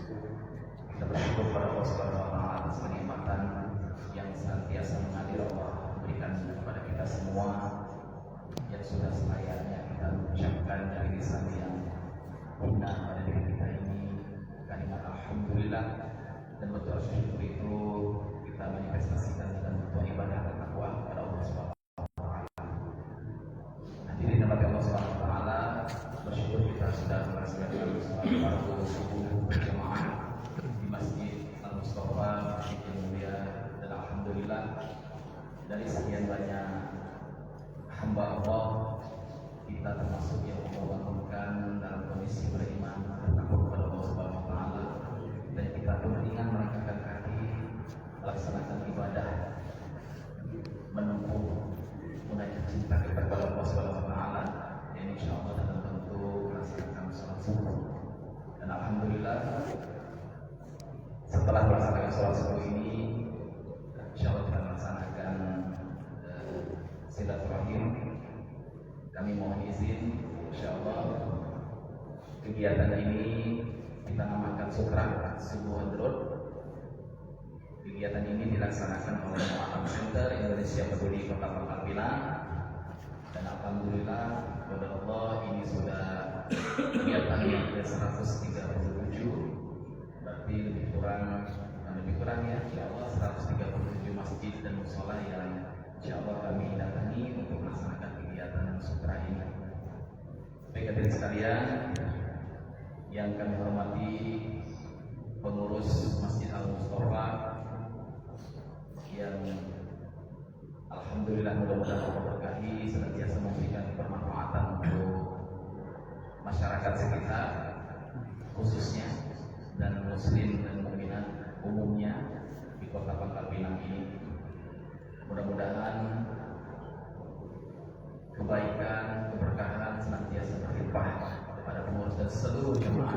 Kita bersyukur kepada Allah Subhanahu wa taala atas kenikmatan yang senantiasa mengalir Allah berikan kepada kita semua, yang sudah selayaknya kita mengucapkan dari lisan yang hina pada diri kita ini kalimat alhamdulillah, dan betul syukur itu kita manifestasikan dengan bentuk ibadah dan takwa kepada Allah Subhanahu wa taala. Hadirin rahmati Allah Subhanahu wa taala, bersyukur kita sudah melaksanakan salat fardu subuh berjamaah di Masjid Al-Mustafa yang mulia, dan alhamdulillah dari sekian banyak hamba Allah, kita termasuk yang membangunkan dalam kondisi beriman dan takut kepada Allah Subhanahu wa taala, dan kita pun ringan melangkahkan kaki melaksanakan ibadah, menempuh mengajar cinta kita kepada Allah Subhanahu wa taala, dan insyaallah dalam bentuk melaksanakan salat subuh. Dan alhamdulillah setelah melaksanakan salat subuh ini, insyaallah kita melaksanakan silaturahim. Kami mohon izin, insyaallah kegiatan ini kita namakan Sutra Subuh Android. Kegiatan ini dilaksanakan oleh Mu'allam Center Indonesia Peduli Kota Pangkal Pinang, dan alhamdulillah kepada Allah ini sudah kegiatan yang ke-137, berarti lebih kurang ya insyaallah 137 masjid dan mushola yang insyaallah kami datangi untuk melaksanakan kegiatan sutra ini. Baik hadirin sekalian yang kami hormati, pengurus Masjid Al-Mustafa yang alhamdulillah mudah-mudahan Allah berkahi senantiasa memberikan bermanfaatan untuk masyarakat sekitar khususnya, dan muslim dan mukminat umumnya di Kota Pangkal Pinang ini. Mudah-mudahan kebaikan, keberkahan senantiasa berlimpah kepada pengurus dan seluruh jemaah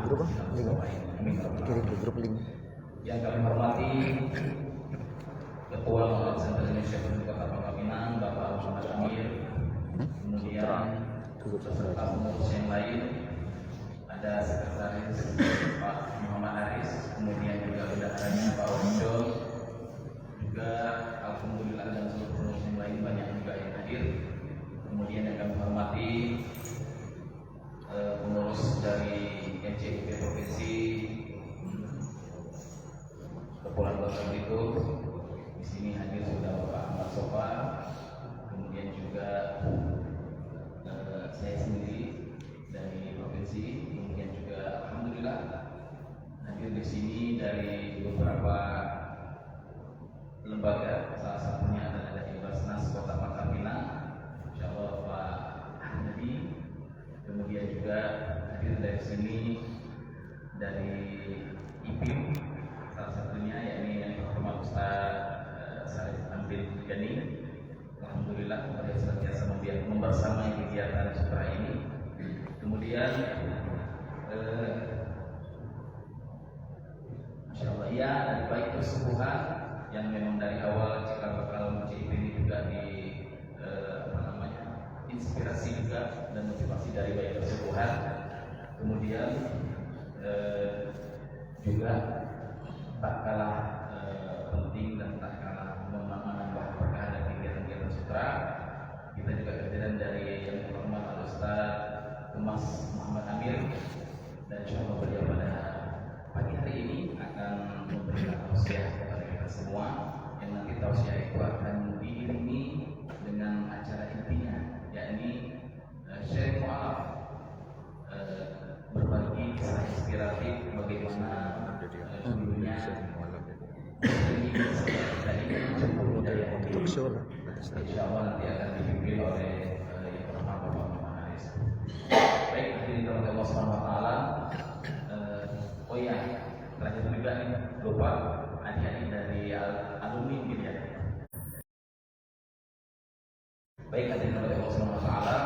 ini. Yang kami hormati Ketua Mu'allam Center Indonesia Peduli Kota Pangkal Pinang, Bapak Muhammad Amir, kemudian beserta pengurus yang lain, ada Sekretaris Pak Muhammad Haris, kemudian juga bendaharanya Pak Ojo, juga alhamdulillah dan seluruh pengurus yang lain banyak juga yang hadir. Kemudian yang kami hormati pengurus dari NCIP Provinsi Kepulauan Bangka Belitung. Di sini hadir sudah Bapak Ahmad Sofa, kemudian juga saya sendiri dari provinsi, kemudian juga alhamdulillah hadir di sini dari beberapa lembaga, salah satunya adalah dari Basnas Kota Pangkal Pinang, insyaallah Pak Ahmadi. Kemudian juga hadir dari sini dari IPIM, salah satunya yakni yang terhormat Ustaz Syarif Ambil Gani. Alhamdulillah pada senantiasa membersamai kegiatan sutra ini. Kemudian insyaallah ya dari baik kesepuhan yang memang dari awal cikal bakal masjid ini juga di inspirasi juga dan motivasi dari baik kesepuhan. Kemudian juga tak kalah penting dan tak kalah menambah berkah dari kegiatan-kegiatan sutra, kita juga kehadiran dari yang terhormat Al-Ustaz Mas Muhammad Amir, dan insyaallah beliau pada pagi hari ini akan memberikan tausiah kepada kita semua, yang nanti tausiah itu akan diiringi dengan acara intinya, yakni sharing mu'alaf, berbagi kisah inspiratif bagaimana dulunya insyaallah nanti akan dipimpin oleh yang terhormat Bapak Muhammad Haris. Baik, hadirin dirahmati Allah Subhanahu wa taala. Oh iya, terakhir juga nih lupa adik-adik dari alumni mungkin ya. Baik, hadirin dirahmati Allah Subhanahu wa taala.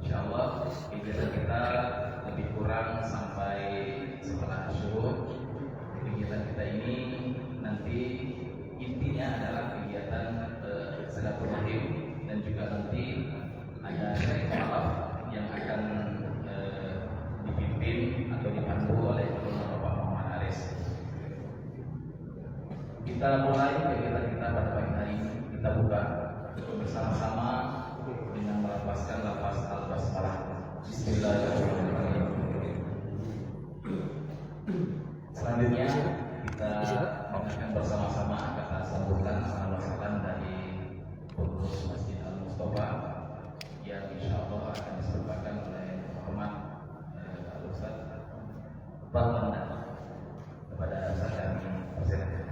Insyaallah kegiatan kita lebih kurang sampai setelah syuhur. Kegiatan kita ini nanti intinya adalah kegiatan silaturahim, dan juga nanti ada sharing mu'alaf yang akan dipimpin atau dipandu oleh Bapak Muhammad Kita mulai kegiatan kita pada pagi hari ini. Kita buka bersama-sama dengan melafazkan lafaz al-basmalah. Bismillahirrahmanirrahim. Selanjutnya kita mendengarkan bersama-sama kata sambutan salam dari pengurus Masjid Al-Mustafa yang insya Allah akan disampaikan oleh Muhammad Al-Ustaz Balmanda kepada saya Presiden.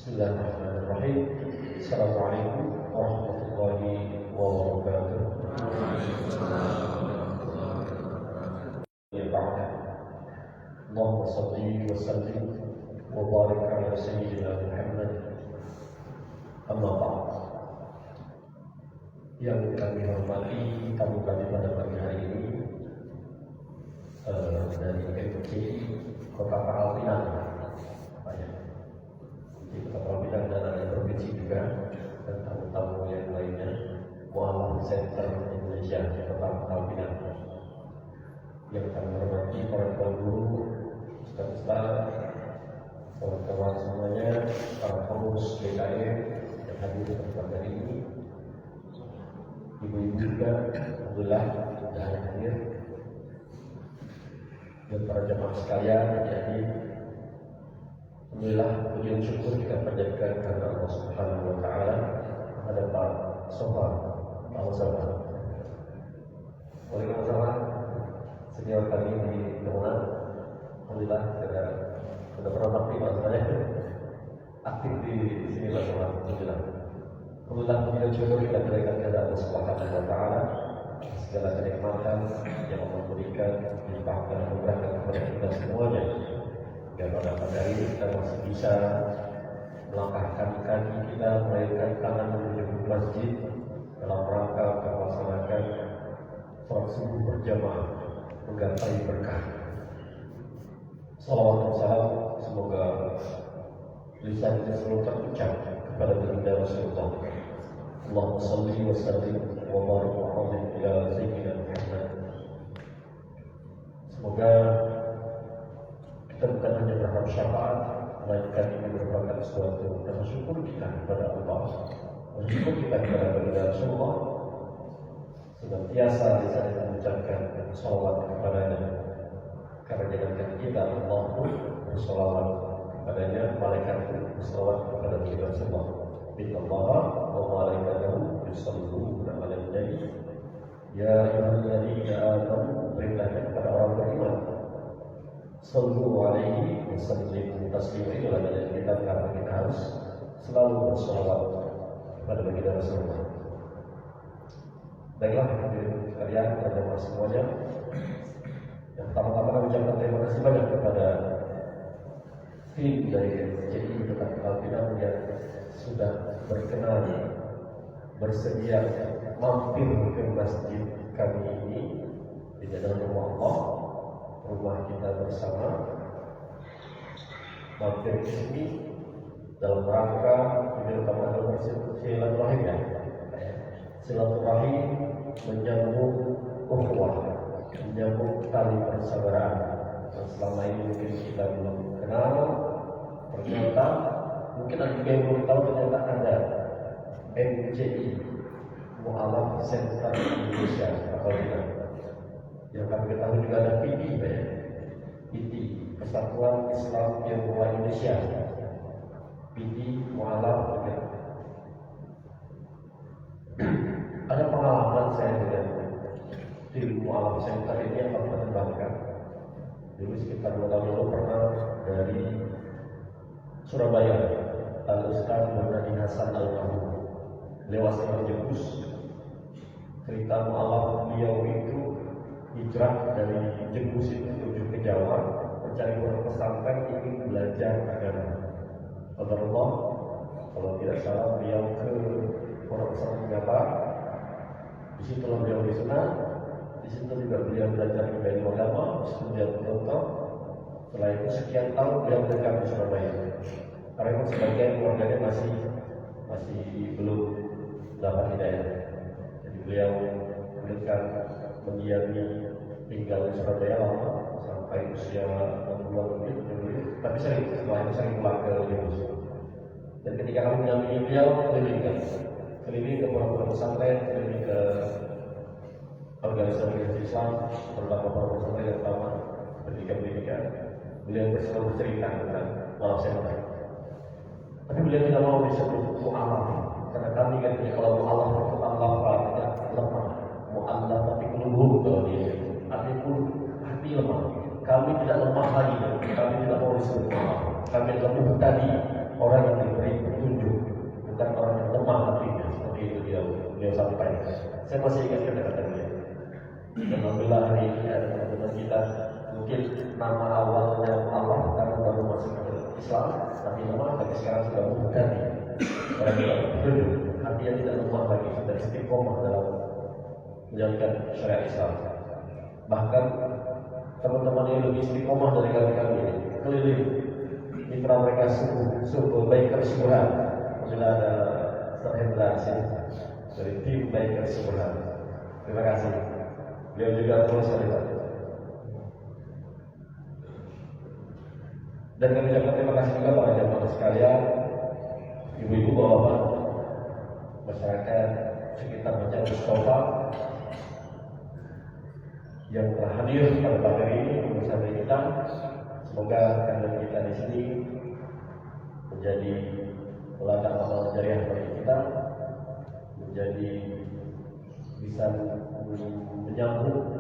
Bismillahirrahmanirrahim. Assalamualaikum warahmatullahi wabarakatuh. Allahumma salli wa sallim wa barik ala sayyidina Muhammad. Amma ba'd. Yang kami hormati tamu kami pada pagi hari ini dari MCI Kota Pangkal Pinang. Kepala Bidang dan ada provinsi juga dan tamu-tamu yang lainnya, Mualaf Center Indonesia Kepala Bidang yang kami hormati para guru, ustaz-ustaz, kawan-kawan semuanya, para pengurus BKM yang hadir pada pagi hari ini, ibu-ibu juga, alhamdulillah sudah hadir, dan para jemaah sekalian jadi alhamdulillah, puji dan syukur kita panjatkan kepada Allah Subhanahu wa taala kepada Pak Sofa, Pak Sofa. Waalaikumsalam. Senior kami di Kemenang. Alhamdulillah sudah pernah aktif saya. Aktif di sini Pak Sofa. Alhamdulillah. Alhamdulillah, puji dan syukur kita berikan kepada Allah Subhanahu wa taala segala kenikmatan yang Allah berikan, limpahkan dan memberikan kepada kita semuanya. Dan pada hari ini kita masih bisa melangkahkan kaki kita, melahirkan tangan menuju masjid dalam rangka untuk melaksanakan sholat subuh berjamaah menggapai berkah. Salawat dan salam semoga lisan kita selalu terucap kepada baginda Rasulullah. Allahumma salli wa sallim wa barik wa azim ila sayyidina Muhammad. Semoga kita bukan hanya berharap syafaat, melainkan ini merupakan suatu rasa syukur kita kepada Allah, syukur kita kepada baginda Rasulullah. Senantiasa lisan kita mengucapkan salawat kepadanya, karena jangankan kita Allah pun bersalawat kepadanya, malaikat pun bersalawat kepada baginda Rasulullah. Inna Allah wa malaikatahu yusholluna 'alan nabi ya ayyuhalladzina amanu, perintahkan kepada orang beriman, sallu alaihi wa sallimu taslima. Itulah dari kita kenapa kita harus selalu bersalawat kepada baginda Rasulullah. Baiklah hadirin sekalian, teman-teman semuanya, yang pertama-tama mengucapkan terima kasih banyak kepada tim dari MCI Kota Pangkal Pinang yang sudah berkenan bersedia mampir ke masjid kami ini di dalam rumah Allah, rumah kita bersama, mampir ke sini dalam rangka ini utama adalah silaturahim ya, silaturahim menyambung ukhuwah, menyambung tali persaudaraan yang selama ini mungkin kita belum kenal. Ternyata mungkin ada yang belum tahu, ternyata ada MCI Mualaf Center Indonesia atau tidak. Yang kami ketahui juga ada PD, PD Persatuan Islam Tionghoa Indonesia, PD Mualaf. Ada pengalaman saya dengan tim Mualaf Center ini yang kami kembangkan. Dulu sekitar 2 tahun lalu pernah dari Surabaya, Al-Ustaz Muhammad Hasan Al-Mahmud, lewat Jebus. Cerita Mualaf beliau itu hijrah dari Jebus itu menuju ke Jawa, mencari pondok pesantren ingin belajar agama. Allah, kalau tidak salah beliau ke pondok pesantren Jabar. Di situ beliau disunat, di situ juga beliau belajar ilmu agama, di situ beliau berdoa. Setelah itu sekian tahun beliau menetap di Surabaya. Karena sebagian keluarganya masih belum dapat hidayah. Jadi beliau menetap mendiami tinggal di Surabaya lama sampai usia 60-an lebih. Tapi setelah itu sering pulang ke Yunus. Dan ketika kami mendampingi beliau, keliling ke pondok pesantren, keliling ke organisasi Islam, terutama pondok pesantren yang pertama pendidikan. Beliau selalu bercerita tentang maaf saya menang. Tapi beliau tidak mau disebut mu'alaf, karena kami kan kalau mu'alaf itu Allah tidak lemah. Mu'alaf tapi kulubum kalau dia artinya hati lemah. Kami tidak lemah lagi, kami tidak mau disebut mu'alaf. Kami adalah muhtadi, orang yang diberi petunjuk, bukan orang yang lemah hatinya. Seperti itu beliau sampaikan. Saya masih ingat kata-kata beliau. Dan alhamdulillah hari ini ada teman-teman kita, mungkin nama awalnya Allah karena baru masuk ke Islam, tapi sekarang sudah muhtadi. Orang yang petunjuk, hatinya tidak lemah lagi, sudah istiqomah dalam menjalankan syariat Islam. Bahkan teman-teman yang lebih istiqomah dari kami keliling mitra mereka subuh Baikar Syubuhan. Sudah ada Hendra dari tim Baikar Syubuhan. Terima kasih. Beliau juga terus terlibat. Dan kami ucapkan terima kasih juga para jamaah sekalian, ibu-ibu, bapak-bapak, masyarakat sekitar Masjid Mustafa yang telah hadir pada pagi hari ini bersama kita. Semoga kehadiran kita di sini menjadi ladang amal jariah bagi kita, menjadi bisa menyambung,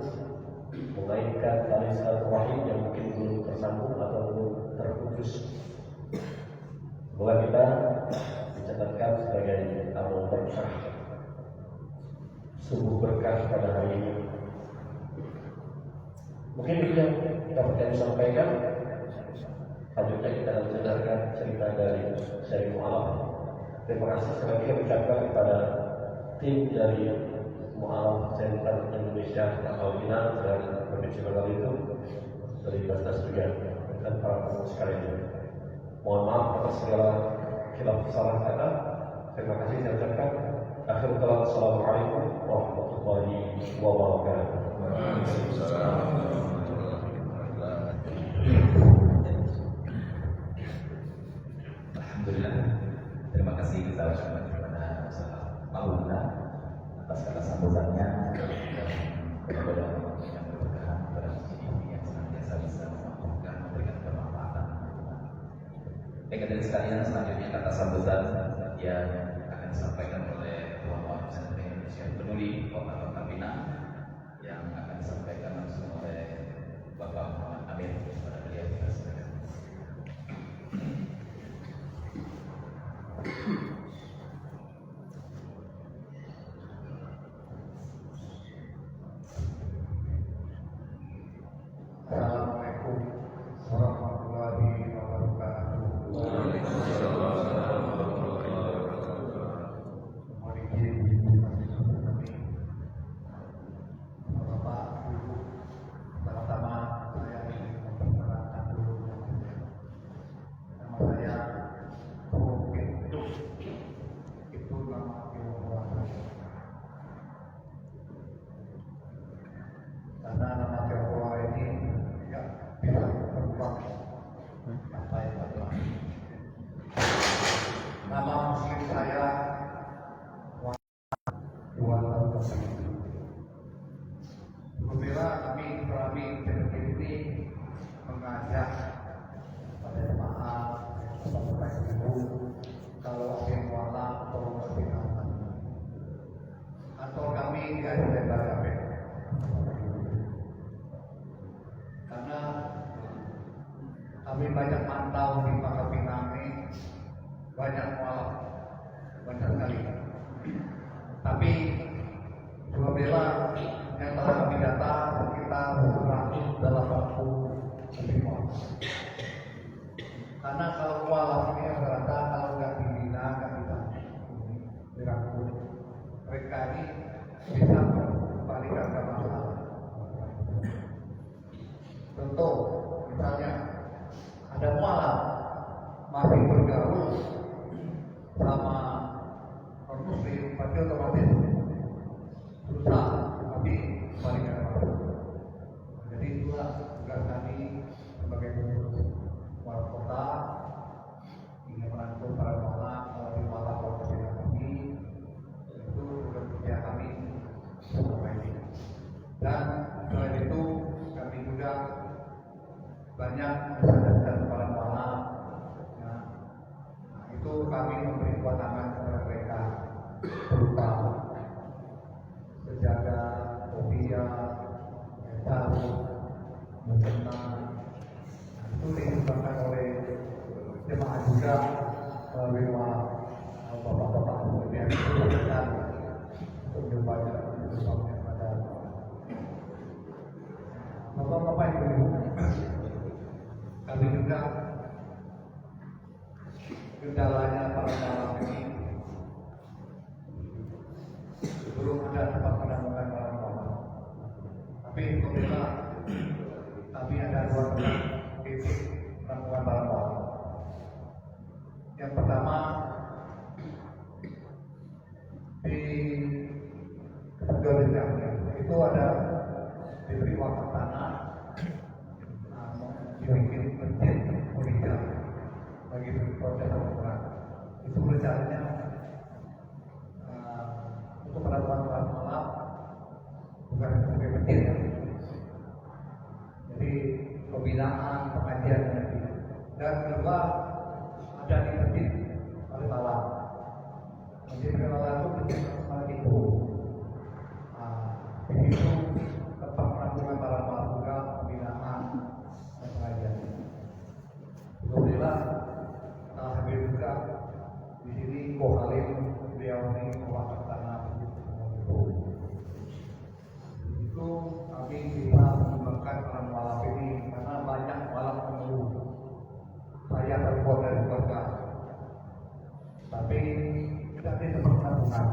mengaitkan tali silaturahim yang mungkin belum tersambung atau belum terputus. Semoga kita dicatatkan sebagai amal berkah, sungguh berkah pada hari ini. Mungkin itu yang dapat kami sampaikan. Selanjutnya kita akan mendengarkan cerita dari Syekh Mu'alaf. Terima kasih sekali lagi kami ucapkan kepada tim dari Mu'alaf Center Indonesia atau Final dan Provinsi Bengkulu itu dari Basnas juga dan para tamu sekalian. Mohon maaf atas segala khilaf salah kata. Terima kasih saya ucapkan. Akhirul kalam, assalamualaikum warahmatullahi wabarakatuh. Alhamdulillah, terima kasih kita ucapkan kepada Ustaz Maulana atas kata sambutannya dan kepada yang berkenan kepada ini yang senantiasa bisa memampukan memberikan bermanfaatan. Baik hadirin sekalian, selanjutnya kata sambutan yang akan disampaikan oleh Tuan Muhammad Center Indonesia Peduli Kota Pinang yang akan disampaikan langsung oleh Bapak Muhammad Amir. Kepada beliau kita silakan. Assalamualaikum warahmatullahi wabarakatuh. Bapak, Ibu, pertama saya ingin memperkenalkan dulu nama saya Bukit itu nama Tionghoa. Karena nama Tionghoa ini tidak bisa berubah sampai berubah. Nama muslim saya dua tahun lebih. Apabila kami seperti ini mengajak pada jemaah Bapak Ibu kalau yang wala atau berpindah atau kami diajak kami karena kami banyak mantau di Pangkal Pinang ini banyak wala banyak sekali. Tapi apabila yang telah kami data sekitar 100 dalam waktu lebih contoh misalnya ada mualaf masih bergaul sama non muslim, pasti otomatis susah tapi balikan masuk. Jadi itulah tugas kami sebagai pengurus mualaf kota ingin merangkul para mualaf melalui mualaf kota kami, itu tugas kerja kami selama ini. Dan selain itu kami juga banyak mensadarkan para mualaf. Itu kami memberi kewenangan kepada mereka berupa menjaga fobia, tahu, mengenal. Itu dikembangkan oleh jemaah juga melalui bapak-bapak yang dilakukan untuk mencoba pada bapak-bapak ibu. Kami juga kendalanya para malam ini belum ada tempat penampungan para malam. Tapi alhamdulillah kami ada 2 tempat titik penampungan para malam. Yang pertama di Kedua itu ada diberi wakaf tanah, dibikin masjid mulia bagi proses pembangunan. Itu rencananya untuk penampungan para malam bukan sebagai masjid ya. Jadi pembinaan pengajian dan kedua ada di masjid Kalimalang. Masjid Kalimalang itu masjid malam itu. Di situ tempat penampungan para malam juga pembinaan dan pengajian. Alhamdulillah hadir juga di sini Kohalim beliau ini mewakaf tanah itu kami bisa mengembangkan orang malam ini karena banyak malam mengeluh saya terbuat dari keluarga tapi tidak ada tempat penampungan.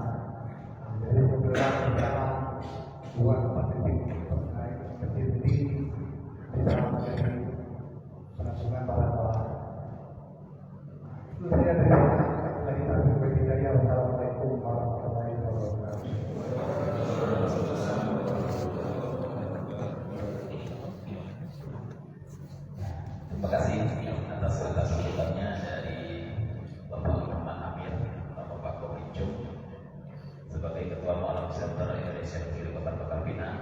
Jadi beberapa rencana buat tempat titik terkait kecil ini bisa menjadi penampungan para malam. Itu saya dari Assalamualaikum warahmatullahi wabarakatuh. Terima kasih atas sambutannya dari Bapak Muhammad Amir, Bapak Kominco sebagai Ketua Mualaf Center Indonesia Kiri Kota Pinang.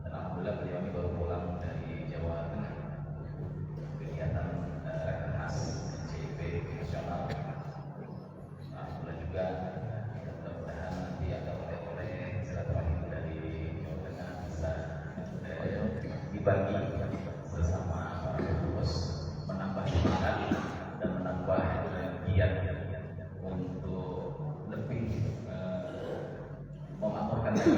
Dan alhamdulillah beliau ini baru pulang dari Jawa Tengah kegiatan Rakernas CIP nasional. Alhamdulillah juga mudah-mudahan nanti ada oleh silaturahim dari Jawa Tengah bisa dibagi bersama para pengurus, menambah semangat dan menambah giat untuk lebih memakmurkan lagi,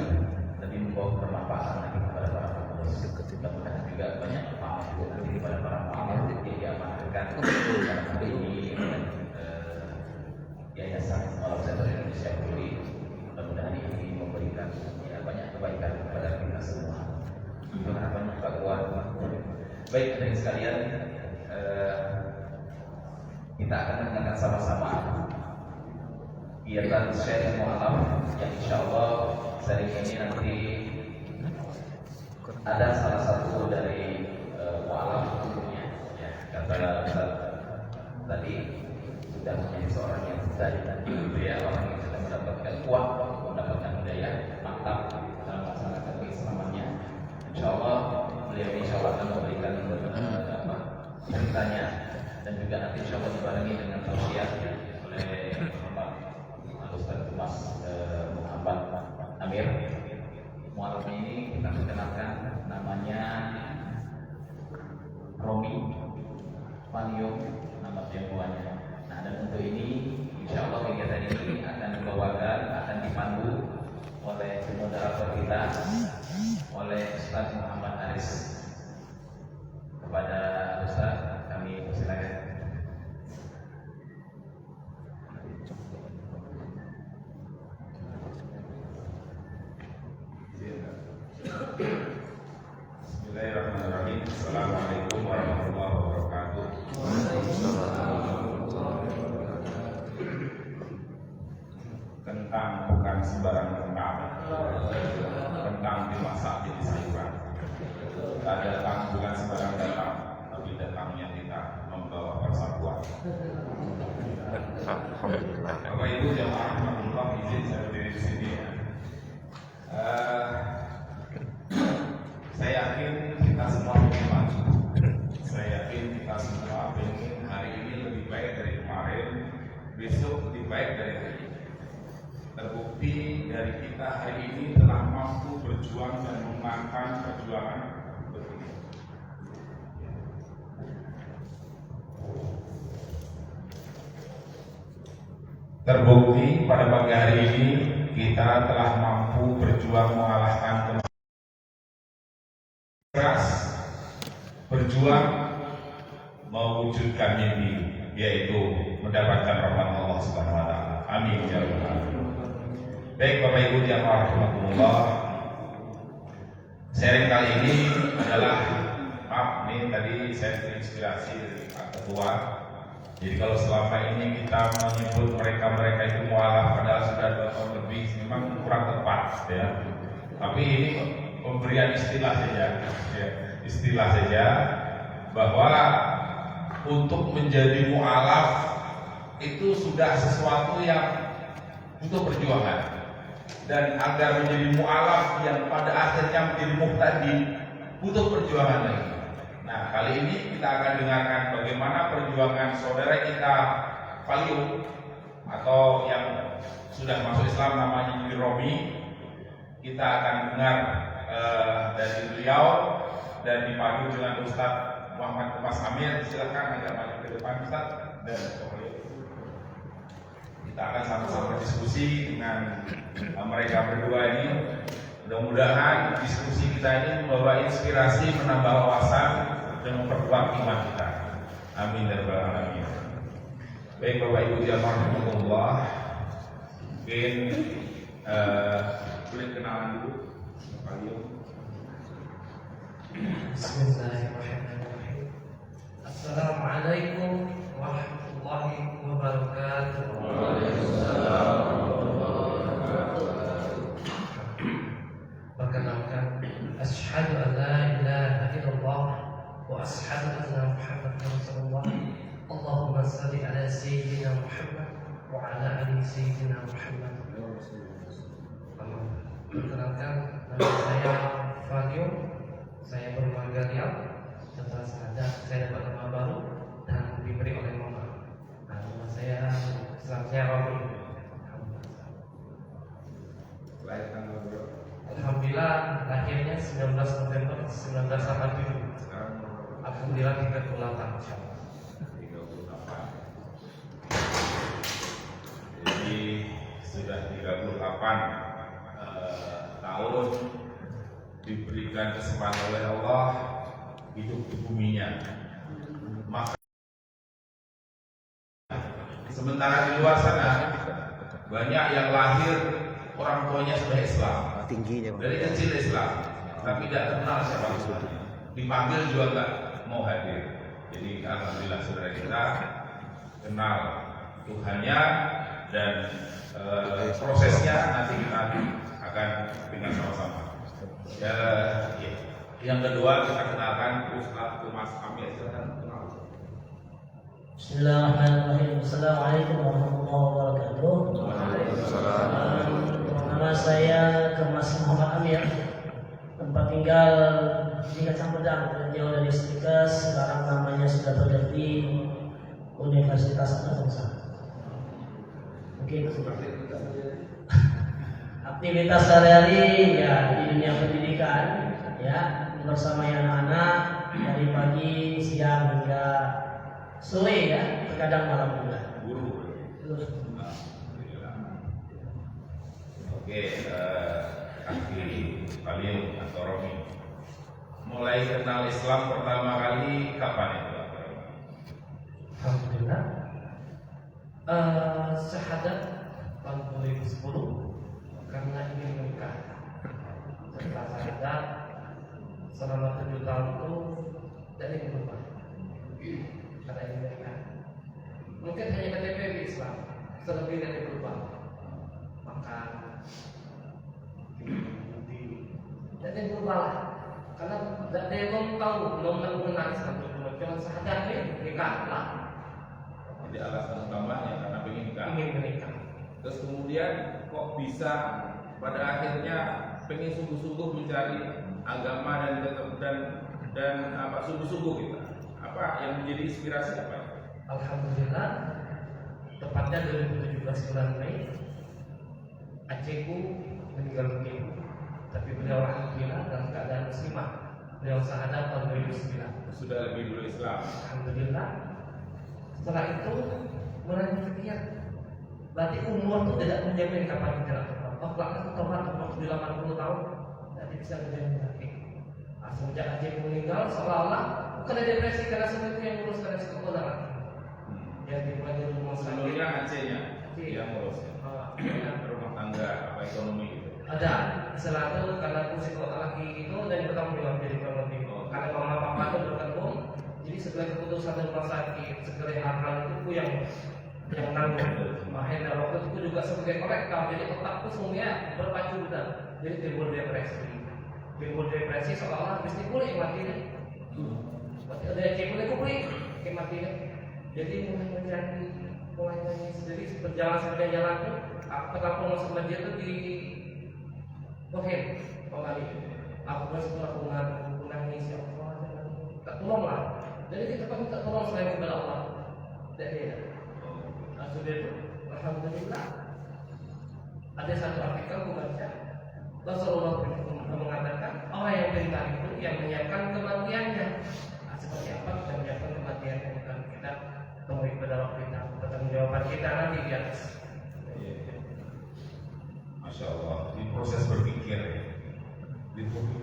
lebih membawa bermanfaat lagi kepada para pengurus. Mudah-mudahan juga banyak manfaat nanti kepada para pengurus yang diamankan dalam hal ini Yayasan Mualaf Center Indonesia Kiri. Mudah-mudahan ini memberikan banyak kebaikan kepada kita semua. Harapan juga kuat. Baik, hadirin sekalian, kita akan mendengarkan sama-sama kegiatan sharing mualaf yang insya Allah sharing ini nanti ada salah satu dari mualaf tentunya. Ya, kata Ustaz tadi sudah menjadi seorang yang tadi gitu ya, orang yang sudah mendapatkan uang, mendapatkan hidayah, mantap dalam masyarakat keislamannya. Insya Allah beliau insya Allah akan memberikan ceritanya dan juga nanti insya Allah dibarengi dengan tausiah oleh Bapak Ustaz Mas Muhammad Amir. Mualaf ini kita perkenalkan namanya Romi Panio, nama tionghoanya. Nah, dan untuk ini insya Allah kegiatan ini akan dibawakan, akan dipandu oleh moderator kita, oleh Ustaz Muhammad Aris. Kepada Ustaz kami persilakan. Tak datang bukan sembarang datang, tapi datangnya kita membawa persatuan. Bapak Ibu jamaah rahmatullah, izin saya berdiri di sini ya. Saya yakin kita semua ingin. Saya yakin kita semua ingin hari ini lebih baik dari kemarin, besok lebih baik dari hari ini. Terbukti dari kita hari ini telah mampu berjuang dan memenangkan perjuangan begini. Terbukti pada pagi hari ini kita telah mampu berjuang mengalahkan keras, berjuang mewujudkan mimpi, yaitu mendapatkan rahmat Allah Subhanahu wa taala. Amin ya rabbal alamin. Baik Bapak Ibu jamaah rahimakumullah. Sharing kali ini adalah, maaf nih tadi saya terinspirasi dari Pak Ketua. Jadi kalau selama ini kita menyebut mereka itu mualaf padahal sudah 2 tahun lebih, memang kurang tepat ya. Tapi ini pemberian istilah saja, ya, istilah saja bahwa untuk menjadi mualaf itu sudah sesuatu yang butuh perjuangan. Dan agar menjadi mualaf yang pada akhirnya menjadi muhtadi butuh perjuangan lagi. Nah, kali ini kita akan dengarkan bagaimana perjuangan saudara kita Valio atau yang sudah masuk Islam namanya Romi. Kita akan dengar dari beliau dan dipadu dengan Ustadz Muhammad Kemas Amir. Silakan agak maju ke depan Ustadz dan kita akan sama-sama diskusi dengan mereka berdua ini. Mudah-mudahan diskusi kita ini membawa inspirasi, menambah wawasan dan memperkuat iman kita. Amin ya rabbal alamin. Baik Bapak Ibu jamaah rahimakumullah, mungkin boleh kenalan dulu Pak Lio. Bismillahirrahmanirrahim. Assalamualaikum warahmatullahi wabarakatuh. Perkenalkan, asyhadu an la ilaha illallah wa asyhadu anna Muhammadan Rasulullah. Allahumma shalli ala sayyidina Muhammad wa ala ali sayyidina Muhammad. Perkenalkan, nama saya Valio. Saya berwarga Riau. Setelah saya dapat nama baru dan diberi oleh mama. Nama saya Romi. Lahir tanggal berapa? Alhamdulillah lahirnya 19 November 1987. Sekarang Alhamdulillah 38 insyaallah. 38. Jadi sudah 38 tahun diberikan kesempatan oleh Allah hidup di buminya. Maka sementara di luar sana banyak yang lahir orang tuanya sudah Islam, dari kecil Islam, tapi tidak kenal siapa Tuhan. Dipanggil juga nggak mau hadir. Jadi alhamdulillah saudara kita kenal Tuhannya dan prosesnya nanti kita akan dengar sama-sama. Yang kedua kita kenalkan Ustadz Kemas Amir. Bismillahirrahmanirrahim. Assalamualaikum warahmatullahi wabarakatuh. Nama saya Kemas Muhammad Amir. Tempat tinggal di Kacang Pedang, jauh dari Stikes. Sekarang namanya sudah berganti Universitas Andalusia. Oke. Aktivitas sehari-hari ya di dunia pendidikan ya bersama anak-anak dari pagi, siang hingga sore ya, terkadang malam juga. Guru. Oke, Akhi Valio atau Romi, mulai kenal Islam pertama kali kapan itu? Alhamdulillah. Syahadat tahun 2010 karena ingin menikah. Setelah syahadat selama 7 tahun itu dari berubah karena ingin menikah. Mungkin hanya KTP di Islam, selebih dari berubah makan, dan yang berubah lah. Karena Dan dia belum tahu, belum mengenal Islam, cuma sadar nikah lah, Jadi alasan utamanya karena ingin menikah. Terus kemudian kok bisa pada akhirnya pengen sungguh-sungguh mencari agama dan apa sungguh-sungguh gitu. Apa yang menjadi inspirasi apa? Alhamdulillah, tepatnya 2017 bulan Mei, acehku meninggal dunia. Tapi beliau alhamdulillah dalam keadaan muslimah. Beliau syahadat tahun 2009. Sudah lebih dulu Islam. Alhamdulillah. Setelah itu mulai berpikir, berarti umur itu tidak menjamin kapan kita lakukan. Oh, belakang tobat umur 80 tahun, nanti bisa menjamin lagi. Semenjak Aceh meninggal, seolah-olah bukan ada depresi karena semua itu yang ngurus karena sekolah. Yang dimulai dari rumah sakit. Sebelumnya Acehnya yang ngurus rumah tangga apa ekonomi gitu. Ada selalu karena aku psikolog lagi itu dan bertanggung jawab jadi penonton. Karena mama papa itu bertanggung, jadi segala keputusan dari rumah sakit, segala hal-hal itu aku yang nanggung. Mahena waktu itu juga sebagai korektor, jadi otakku semuanya berpacu benar. Jadi timbul depresi seolah-olah mesti pulih matinya. Berarti ada yang pulih matinya. Jadi mulai nangis. Jadi berjalan sepanjang jalan tuh, aku masuk masjid itu di Bohem kembali. Aku nangis ya Allah, tak tolong lah. Jadi kita minta tolong selain kepada Allah. Dan dia, sudah itu, alhamdulillah. Ada satu artikel aku baca, Rasulullah mengatakan orang yang perintah itu yang menyiapkan kematiannya. Seperti apa kita menyiapkan kematiannya? Bukan kita temui pada waktu kita, pertanggungjawaban kita nanti di atas. Masya Allah, di proses berpikir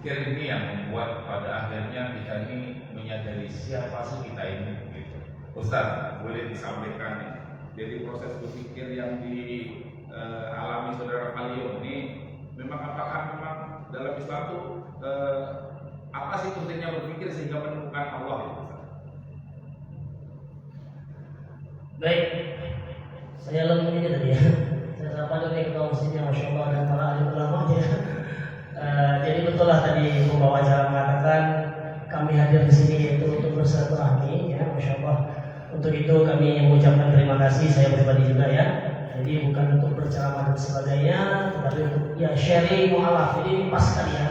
ini yang membuat pada akhirnya kita ini menyadari siapa sih kita ini gitu. Ustaz, boleh disampaikan jadi proses berpikir yang dialami saudara Kalio ini apakah memang dalam Islam itu apa sih pentingnya berpikir sehingga menemukan Allah itu? Baik, saya lengkapnya tadi ya. Saya sapa dulu nih ketua muslimnya, masya Allah, dan para ahli ulama ya. Jadi betul lah tadi pembawa acara mengatakan kami hadir di sini yaitu untuk bersilaturahmi ya, masya Allah. Untuk itu kami mengucapkan terima kasih saya pribadi juga ya. Jadi bukan untuk berceramah dan sebagainya, tetapi untuk ya sharing mu'alaf. Jadi pas sekali ya.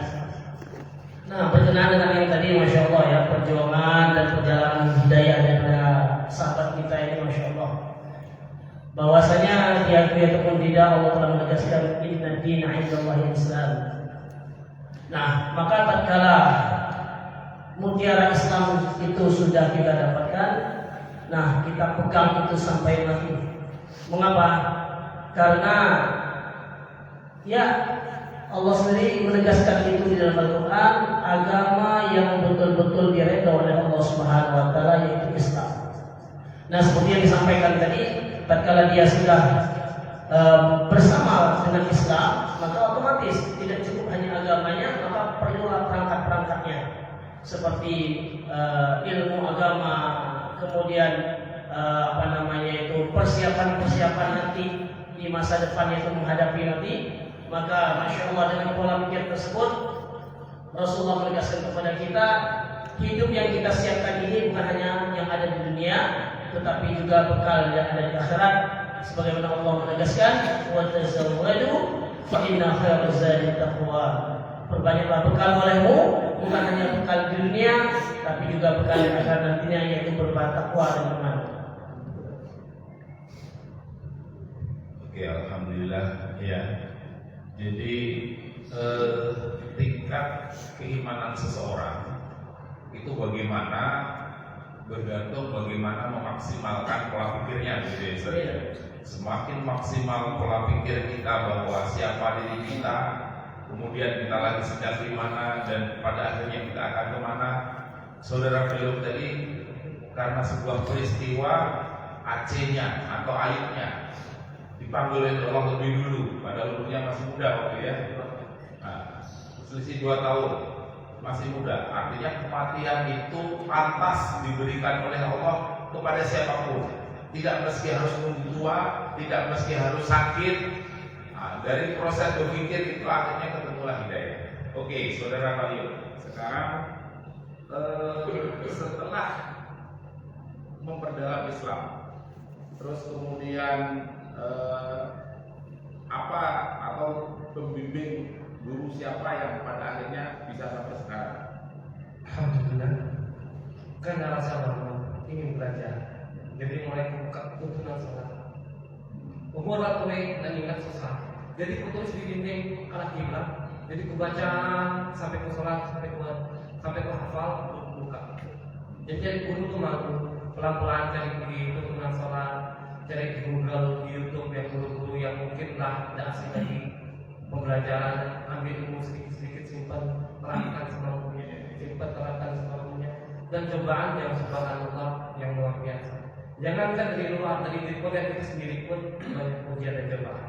Nah, berkenaan dengan yang tadi, masya Allah ya, perjuangan dan perjalanan hidayah daripada sahabat kita ini, masya Allah. Bahwasanya diakui ataupun tidak, Allah telah menegaskan inna dina indallahi Islam. Nah, maka tatkala mutiara Islam itu sudah kita dapatkan, nah kita pegang itu sampai mati. Mengapa? Karena ya Allah sendiri menegaskan itu di dalam Al-Quran, agama yang betul-betul diredha oleh Allah Subhanahu Wa Taala yaitu Islam. Nah, seperti yang disampaikan tadi, tatkala dia sudah bersama dengan Islam, maka otomatis tidak cukup hanya agamanya, maka perlulah perangkat-perangkatnya seperti ilmu agama, kemudian persiapan nanti di masa depan yaitu menghadapi nanti. Maka masya Allah dengan pola pikir tersebut Rasulullah menegaskan kepada kita, hidup yang kita siapkan ini bukan hanya yang ada di dunia, tetapi juga bekal yang ada di akhirat. Sebagaimana Allah menegaskan, wa tazawwadu fa inna khairaz zadi taqwa. Perbanyaklah bekal olehmu, bukan hanya bekal di dunia, tapi juga bekal yang akan nantinya yaitu berupa takwa dan iman. Oke, alhamdulillah ya. Jadi tingkat keimanan seseorang itu bagaimana bergantung bagaimana memaksimalkan pola pikirnya gitu ya. Semakin maksimal pola pikir kita bahwa siapa diri kita, kemudian kita lagi sedang di mana dan pada akhirnya kita akan kemana. Saudara beliau tadi karena sebuah peristiwa Acehnya atau aibnya dipanggil oleh Allah lebih dulu, padahal umurnya masih muda waktu ya. Nah, selisih 2 tahun masih muda. Artinya kematian itu pantas diberikan oleh Allah kepada siapapun. Tidak mesti harus tua, tidak mesti harus sakit. Nah, dari proses berpikir itu akhirnya ketemulah hidayah. Oke, saudara kalian. Sekarang Islam. Terus kemudian apa atau pembimbing guru siapa yang pada akhirnya bisa sampai sekarang? Alhamdulillah, karena rasa lama ingin belajar, jadi mulai buka tuntunan sholat. Umur mulai dan ingat susah. Jadi kutulis di dinding arah kiblat. Jadi kubaca sampai ke sholat, sampai ke hafal, buka. Jadi guru tuh malu pelan-pelan cari di tuntunan sholat, cari di Google, di YouTube yang guru-guru yang mungkin lah tidak asing lagi pembelajaran, ambil ilmu sedikit-sedikit simpan, terangkan semampunya, simpan terangkan semampunya, dan cobaan yang subhanallah yang luar biasa. Jangankan dari luar, dari diri kita sendiri pun banyak ujian dan cobaan.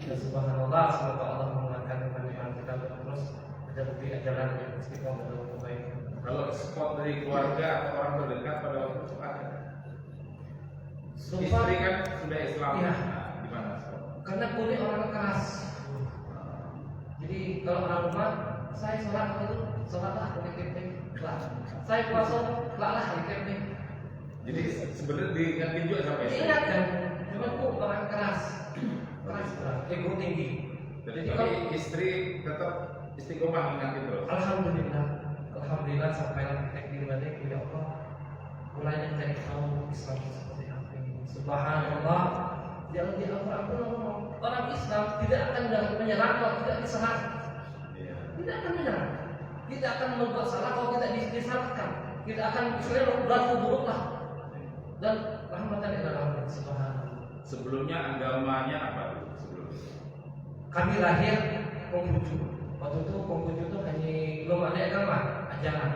Dan subhanallah, semoga Allah menguatkan iman kita terus ada bukti jalan yang istiqomah dalam kebaikan. Kalau support dari keluarga atau orang terdekat pada waktu itu ada. Istri kan sudah Islam, Iya. nah, gimana support? Karena kulit orang keras. Jadi kalau orang rumah, saya sholatlah pakai lah. Saya puasa lah pakai. Jadi sebenarnya diingatin juga sampai istri. Diingatkan, cuma kok orang keras, ego tinggi. Jadi kalau istri tetap istiqomah mengingatkan terus. Alhamdulillah sampai praktek di rumah ya Allah, mulai mencari tahu Islam seperti apa ini. Subhanallah, jangan diampun orang Islam tidak akan menyerang kalau tidak diserang. Tidak akan menyerang, tidak akan membuat salah kalau tidak disalahkan, tidak akan misalnya berlaku buruklah. Dan rahmatan lil alamin. Subhanallah. Sebelumnya agamanya apa dulu sebelumnya? Kami lahir Konghucu. Waktu itu Konghucu itu hanya belum ada agama, ajaran.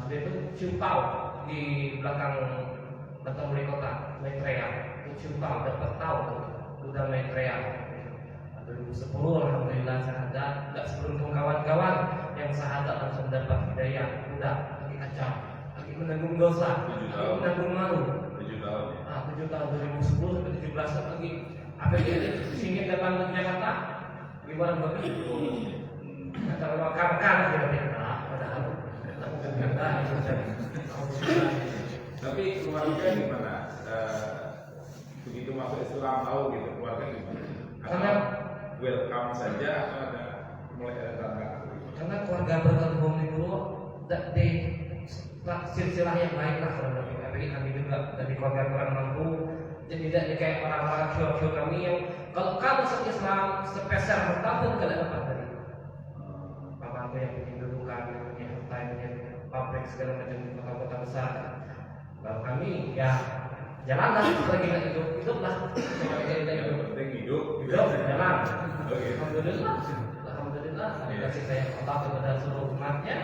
Sudah itu Ciupau di belakang wali kota Maitreya. Ciupau dapat tahu udah Maitreya. 2010 alhamdulillah syahadat. Tidak sebelum kawan-kawan yang syahadat langsung dapat hidayah. Udah lagi kacau, lagi menanggung dosa, lagi menanggung malu. 7 tahun ya. 7 tahun 2010 sampai 17 lagi. Apa dia sini datang ke Jakarta? Gimana begitu? Kata orang kakak dia padahal. Tapi keluarga gimana? Begitu masuk Islam tahu gitu keluarga gimana? Karena welcome saja atau ada mulai ada tantangan? karena keluarga bergabung di dulu di silsilah yang baik lah kalau kami juga dari keluarga kurang mampu. Jadi tidak kayak orang-orang syur kami yang kalau kamu masuk Islam sepeser harta pun tidak dapat dari bapak yang bikin dudukan, yang punya harta, yang punya pabrik segala macam di kota-kota besar. Kalau kami ya jalanlah lagi nggak hiduplah Penting hidup, hidup jalan. Oke. Alhamdulillah kasih sayang Allah kepada seluruh umatnya,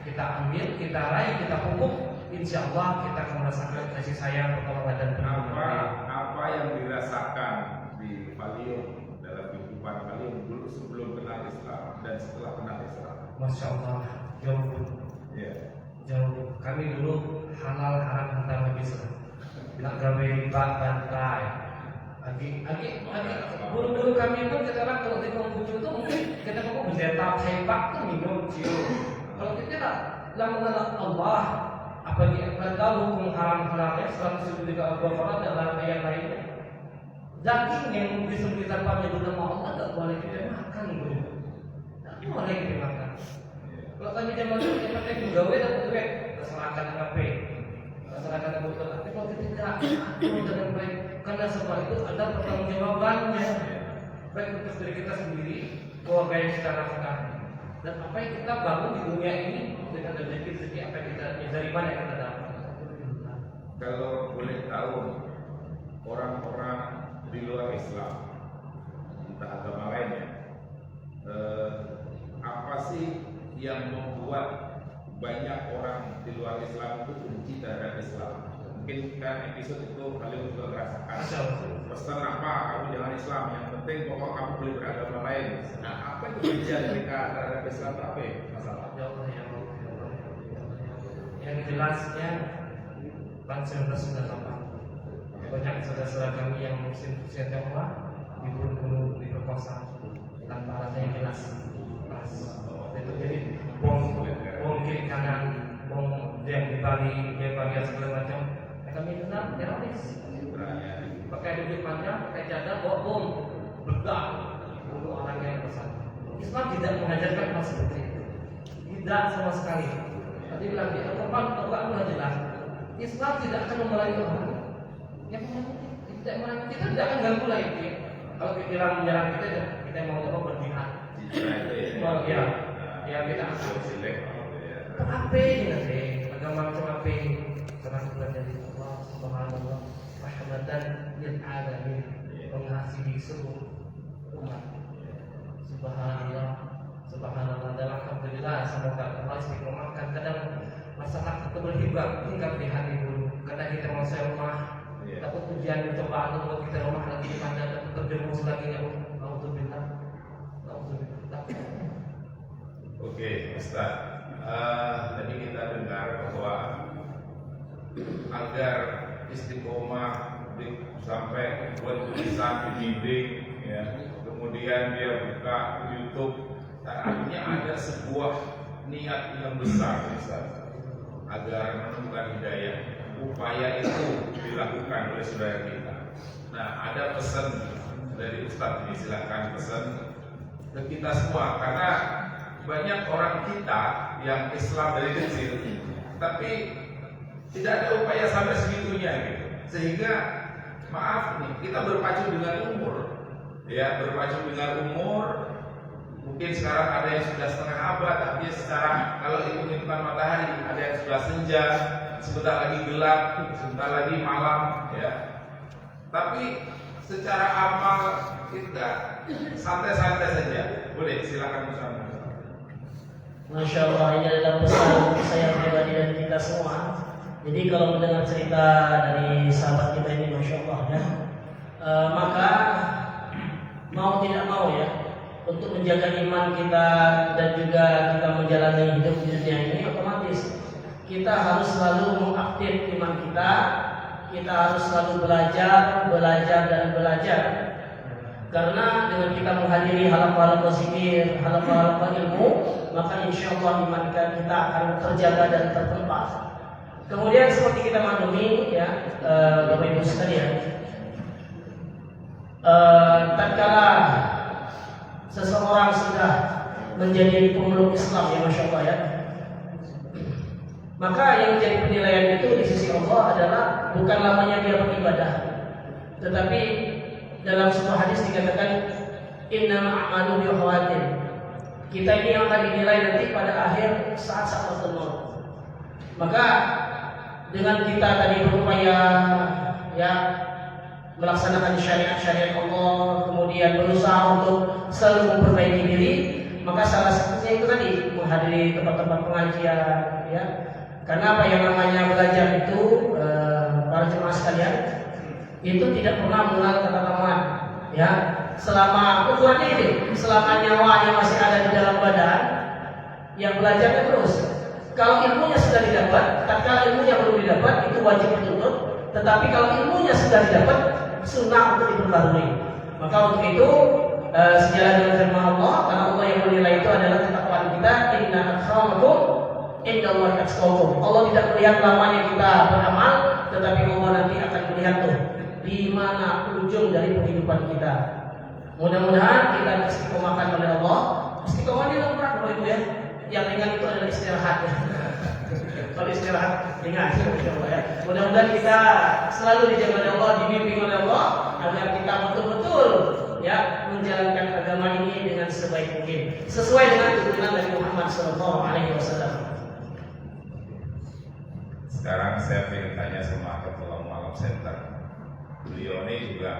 kita ambil, kita raih, kita pupuk, insya Allah kita akan merasakan kasih sayang pertolongan dan perlindungan. Apa yang dirasakan di Valium dalam kehidupan Valium dulu sebelum kenal Islam dan setelah kenal Islam? Masya Allah, jauh. Iya. Jauh. Kami dulu halal haram antara bisa. Nak gawe bak bantai. Guru-guru kami pun sekarang kalau di Konghucu itu mungkin kita ngomong berzetak hebat tuh minum cium. Kalau kita lah mengenal Allah, apa dia tahu hukum haram-haramnya 173 Al-Baqarah dan ayat lainnya. Daging yang disembelih tanpa menyebut nama Allah tidak boleh kita makan, bro. Tidak boleh kita makan. Kalau kami zaman dulu kita pakai gawe dapat duit, serahkan apa? Serahkan apa? Tapi kalau kita tidak atur dengan baik, karena semua itu ada pertanggungjawabannya. Baik untuk diri kita sendiri, keluarga yang kita rasakan, dan apa yang kita bangun di dunia ini dengan rezeki apa yang kita dari mana yang kita dapat. Kalau boleh tahu orang-orang di luar Islam, entah agama lainnya, apa sih yang membuat banyak orang di luar Islam itu benci terhadap Islam? Mungkin kan episode itu kalian juga merasakan. Pesan apa? Kamu jangan Islam. Yang penting pokok kamu boleh beragama lain. Nah, apa itu kebencian mereka terhadap Islam? Apa ya masalah? Ya Allah, ya Allah. Yang jelasnya tahun 1998 banyak saudara-saudara kami yang muslim usia Tionghoa dibunuh, diperkosa tanpa alasan yang jelas. Itu jadi bom kiri kanan, bom yang di Bali, segala macam. Mereka kami dengar teroris. Pakai baju panjang, pakai cadar, bawa bom, begal, bunuh orang yang besar. Islam tidak mengajarkan hal seperti itu. Tidak sama sekali. Tadi bilang di Al-Quran jelas. Islam tidak akan memerangi orang. Yang kita tidak akan ganggu lagi. Kalau pikiran menyerang kita mau coba berjihad. Ya kita akan apa ini nanti? Agama macam apa? Karena bukan dari Allah Subhanahu rahmatan lil alamin, mengasihi seluruh umat. Subhanallah, subhanallah. Dan alhamdulillah, semoga Allah istiqomahkan. Kadang masalah itu berhibah hingga di hari dulu. Kadang kita mau sewa rumah, takut ujian cobaan untuk kita rumah lagi di mana dan terjerumus lagi ya. Alhamdulillah. Oke, Ustaz. Tadi kita dengar bahwa agar istiqomah sampai buat tulisan dibimbing, ya. Kemudian dia buka YouTube. Artinya ada sebuah niat yang besar, Ustaz, agar menemukan hidayah. Upaya itu dilakukan oleh saudara kita. Nah, ada pesan dari Ustaz ini, silakan pesan ke kita semua, karena banyak orang kita yang Islam dari kecil, tapi tidak ada upaya sampai segitunya gitu. Sehingga maaf nih, kita berpacu dengan umur, ya, berpacu dengan umur. Mungkin sekarang ada yang sudah setengah abad, tapi secara kalau hitung-hitungan matahari ada yang sudah senja, sebentar lagi gelap, sebentar lagi malam, ya. Tapi secara amal kita santai-santai saja. Boleh, silakan bersama. Masya Allah, ini adalah pesan saya pribadi dan kita semua. Jadi kalau mendengar cerita dari sahabat kita ini, Masya Allah ya, maka mau tidak mau ya, untuk menjaga iman kita dan juga kita menjalani hidup di dunia ini, otomatis kita harus selalu mengupdate iman kita. Kita harus selalu belajar dan belajar. Karena dengan kita menghadiri halaqah zikir, halaqah ilmu, maka insya Allah iman kita akan terjaga dan tertempa. Kemudian seperti kita maklumi ya, Bapak Ibu sekalian, tatkala seseorang sudah menjadi pemeluk Islam, ya Masya Allah ya, maka yang menjadi penilaian itu di sisi Allah adalah bukan lamanya dia beribadah, tetapi dalam sebuah hadis dikatakan innama a'malu bihawatin. Kita ini yang akan dinilai nanti pada akhir saat-saat tertentu. Maka dengan kita tadi berupaya ya melaksanakan syariat-syariat Allah, kemudian berusaha untuk selalu memperbaiki diri, maka salah satunya itu tadi menghadiri tempat-tempat pengajian ya. Karena apa yang namanya belajar itu para jemaah sekalian itu tidak pernah mengenal kata tamat ya. Selama ukurannya ini, selama nyawanya masih ada di dalam badan, yang belajarnya terus. Kalau ilmunya sudah didapat, tatkala ilmunya belum didapat, itu wajib dituntut. Tetapi kalau ilmunya sudah didapat, sunnah untuk diperbarui. Maka untuk itu sejalan dengan firman Allah, karena Allah yang menilai itu adalah ketakwaan kita. Inna akramakum indallahi atqakum. Allah tidak melihat lamanya kita beramal, tetapi Allah nanti akan melihat tuh di mana ujung dari kehidupan kita. Mudah-mudahan kita istiqomahkan oleh Allah. Istiqomah ini berat Bapak Ibu ya. Yang ringan itu adalah istirahat ya. Kalau istirahat ringan ya. Mudah-mudahan kita selalu dijaga oleh Allah, dibimbing oleh Allah agar kita betul-betul ya menjalankan agama ini dengan sebaik mungkin sesuai dengan tuntunan Nabi Muhammad SAW. Sekarang saya ingin tanya sama Ketua Mualaf Center. Beliau ini juga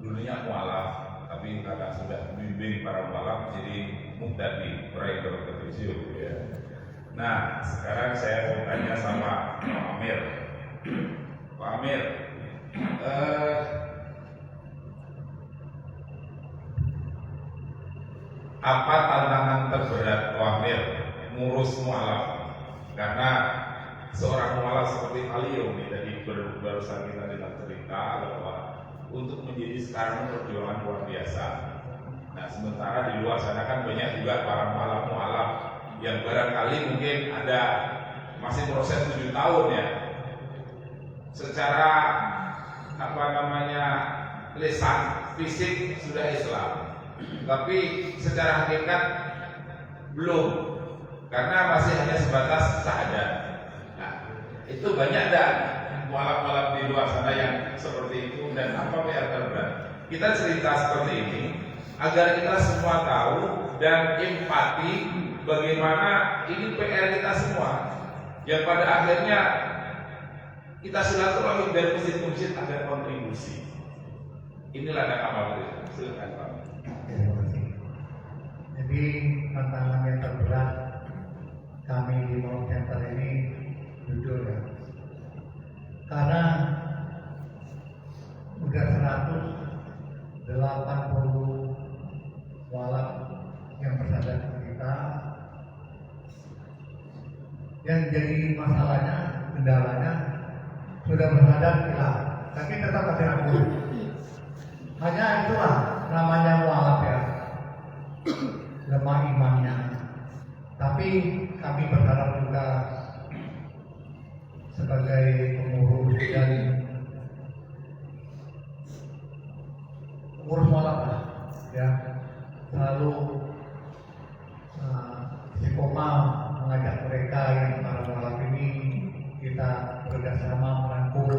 dulunya mualaf, tapi karena sudah bimbing para mualaf jadi muqtadi, proyektor ketujuh ya. Nah, sekarang saya mau tanya sama Pak Amir. Pak Amir, apa tantangan terberat Pak Amir ngurus mualaf? Karena seorang mualaf seperti Alio nih, tadi barusan kita dengar cerita bahwa untuk menjadi sekarang perjuangan luar biasa. Nah, sementara di luar sana kan banyak juga para mualaf yang barangkali mungkin ada masih proses 7 tahun ya. secara apa namanya lisan fisik sudah Islam, tapi secara hakikat belum, karena masih hanya sebatas syahadat. Nah, itu banyak dan mualaf-mualaf di luar sana yang seperti itu. Dan apa PR terberat? Kita cerita seperti ini agar kita semua tahu dan empati bagaimana ini PR kita semua, yang pada akhirnya kita silaturahmi dari masjid-masjid agar kontribusi. Inilah dan amal kita. Silakan Pak. Terima kasih. Jadi tantangan yang terberat kami di Mall Center ini jujur ya, karena udah 180 walaf yang bersandar ke kita. Yang jadi masalahnya, kendalanya sudah bersandar kita, tapi tetap masih ragu. Hanya itulah namanya walaf ya, lemah imannya. Tapi kami berharap juga sebagai pengurus dan pengurus walaf lah, ya, selalu istiqomah mengajak mereka yang para walaf ini, kita bekerjasama merangkul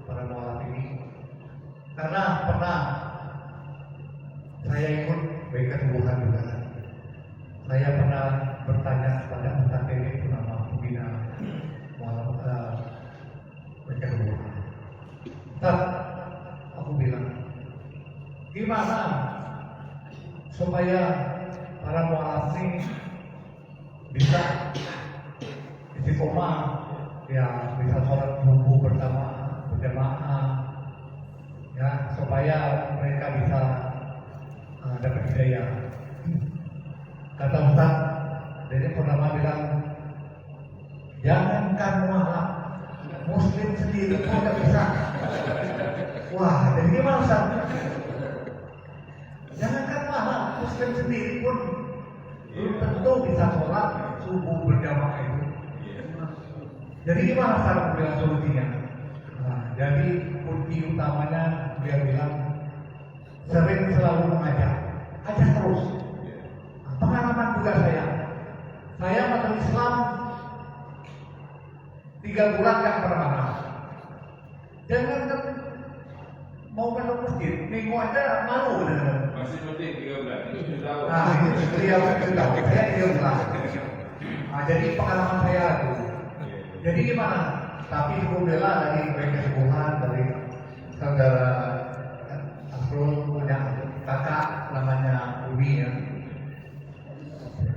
para walaf ini. Karena pernah saya ikut baikat Tuhan juga. Saya pernah bertanya kepada Ustaz Teddy, itu nama pembina walaf baikat Tuhan. Ustaz, aku bilang, gimana supaya para mualaf ini bisa istiqomah, ya, bisa sholat subuh bersama berjamaah, ya, supaya mereka bisa dapat hidayah. Kata Ustaz, jadi pertama bilang, jangankan mualaf, muslim sendiri pun tidak bisa. Wah, jadi gimana Ustaz? Jangankan mualaf, muslim sendiri pun belum tentu bisa sholat subuh berjamaah itu. Jadi gimana Ustaz bilang solusinya? Nah, jadi kunci utamanya dia bilang sering selalu mengajak terus. Pengalaman juga saya masuk Islam 3 bulan nggak pernah makan. Jangan mau masuk masjid, minggu aja malu benar. Masih penting 3 bulan, itu 7 tahun. Nah, itu beliau tahu, saya 3 bulan. Nah, jadi pengalaman saya itu. Jadi gimana? Tapi alhamdulillah dari kesembuhan dari saudara Asrul punya kakak namanya Umi ya.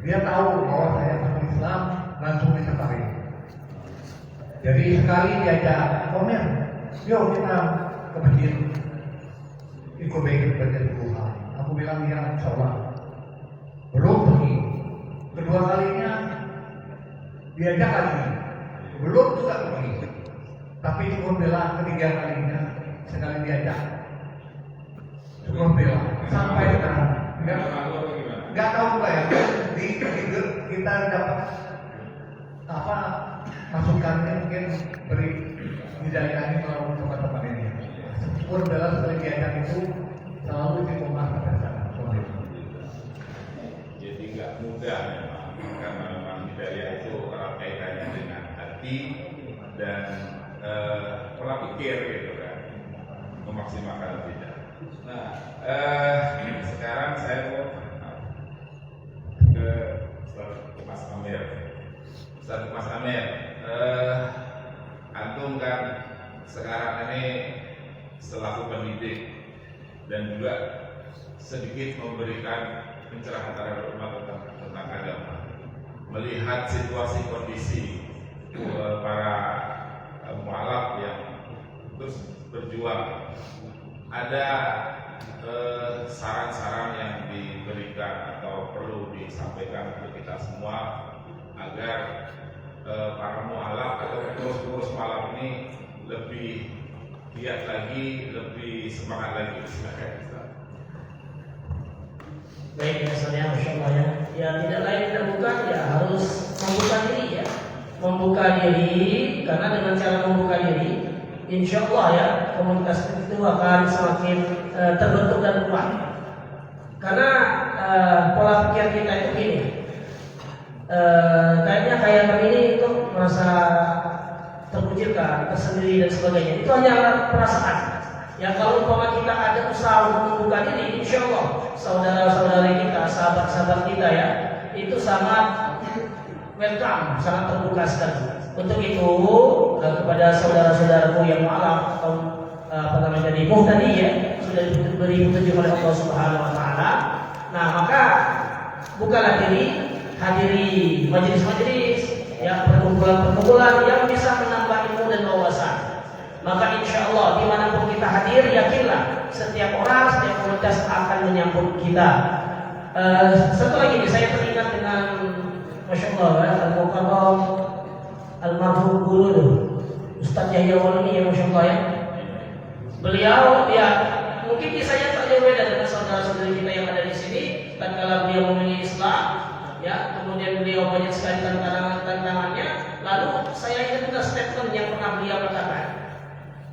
Dia tahu bahwa saya masuk Islam, langsung disertai. Jadi sekali diajak, Komir, yuk kita ke masjid, ikut baik belajar Tuhan. Aku bilang ya, insya Allah. Belum pergi. Kedua kalinya diajak lagi, belum juga pergi. Tapi syukur bela ketiga kalinya sekali diajak, syukur bela sampai sekarang. Nggak tahu juga ya. Kita dapat apa masukannya, mungkin beri hidayahnya melalui teman-teman ini. Syukur bela sekali diajak itu selalu dikomah pada sana. Jadi nggak mudah memang, karena memang hidayah itu erat kaitannya dengan hati dan pola pikir gitu kan, memaksimalkan tidak. Nah, sekarang saya mau ke Mas Amir. Mas Amir, antum kan sekarang ini selaku pendidik dan juga sedikit memberikan pencerahan terhadap umat tentang agama, melihat situasi kondisi para mualaf yang terus berjuang, ada saran-saran yang diberikan atau perlu disampaikan kepada kita semua agar para mualaf atau pengurus mualaf ini lebih giat lagi, lebih semangat lagi. Silakan. Baik, misalnya Masya Allah ya. Ya tidak lain tidak bukan, ya harus membuka diri ya. Membuka diri, karena dengan cara membuka diri insya Allah ya komunitas itu akan semakin terbentuk dan kuat. Karena pola pikir kita itu gini, kayaknya kayak kami ini itu merasa terkucilkan, tersendiri dan sebagainya. Itu hanya perasaan. Ya kalau umpama kita ada usaha untuk membuka diri, insya Allah saudara-saudari kita, sahabat-sahabat kita ya, itu sangat welcome, sangat terbuka sekali. Untuk itu kepada saudara-saudaraku yang maaf atau jadi muhtadi ya, sudah diberi petunjuk oleh Allah Subhanahu Wa Taala. Nah maka bukalah diri, hadiri majelis-majelis, ya perkumpulan-perkumpulan yang bisa menambah ilmu dan wawasan. Maka insya Allah dimanapun kita hadir, yakinlah setiap orang, setiap komunitas akan menyambut kita. Satu lagi saya teringat dengan Masya Allah ya, Al-Muqaddam Almarhum Guru Ustaz Yahya Waluni ya, Masya Allah ya. Beliau ya mungkin kisahnya tak jauh beda dengan saudara-saudari kita yang ada di sini. Tatkala beliau memilih Islam, ya kemudian beliau banyak sekali tantangannya. Lalu saya ingat juga statement yang pernah beliau katakan.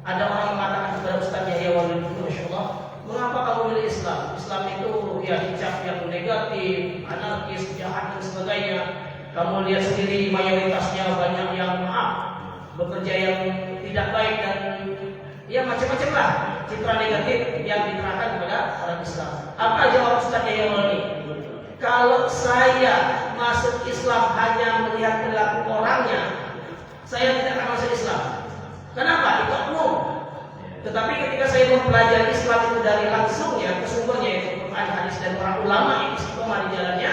Ada orang mengatakan kepada Ustaz Yahya Waluni, Masya Allah, mengapa kamu memilih Islam? Islam itu ya dicap yang negatif, anarkis, jahat dan sebagainya. Kamu lihat sendiri mayoritasnya banyak yang bekerja yang tidak baik dan ya macam-macam lah citra negatif yang diterapkan kepada orang Islam. Apa jawab Ustaz Yahya Waluni? Kalau saya masuk Islam hanya melihat perilaku orangnya, saya tidak akan masuk Islam. Kenapa? Itu umum. Tetapi ketika saya mempelajari Islam itu dari langsungnya, ke sumbernya yaitu Quran, hadis dan para ulama yang istiqomah di jalannya,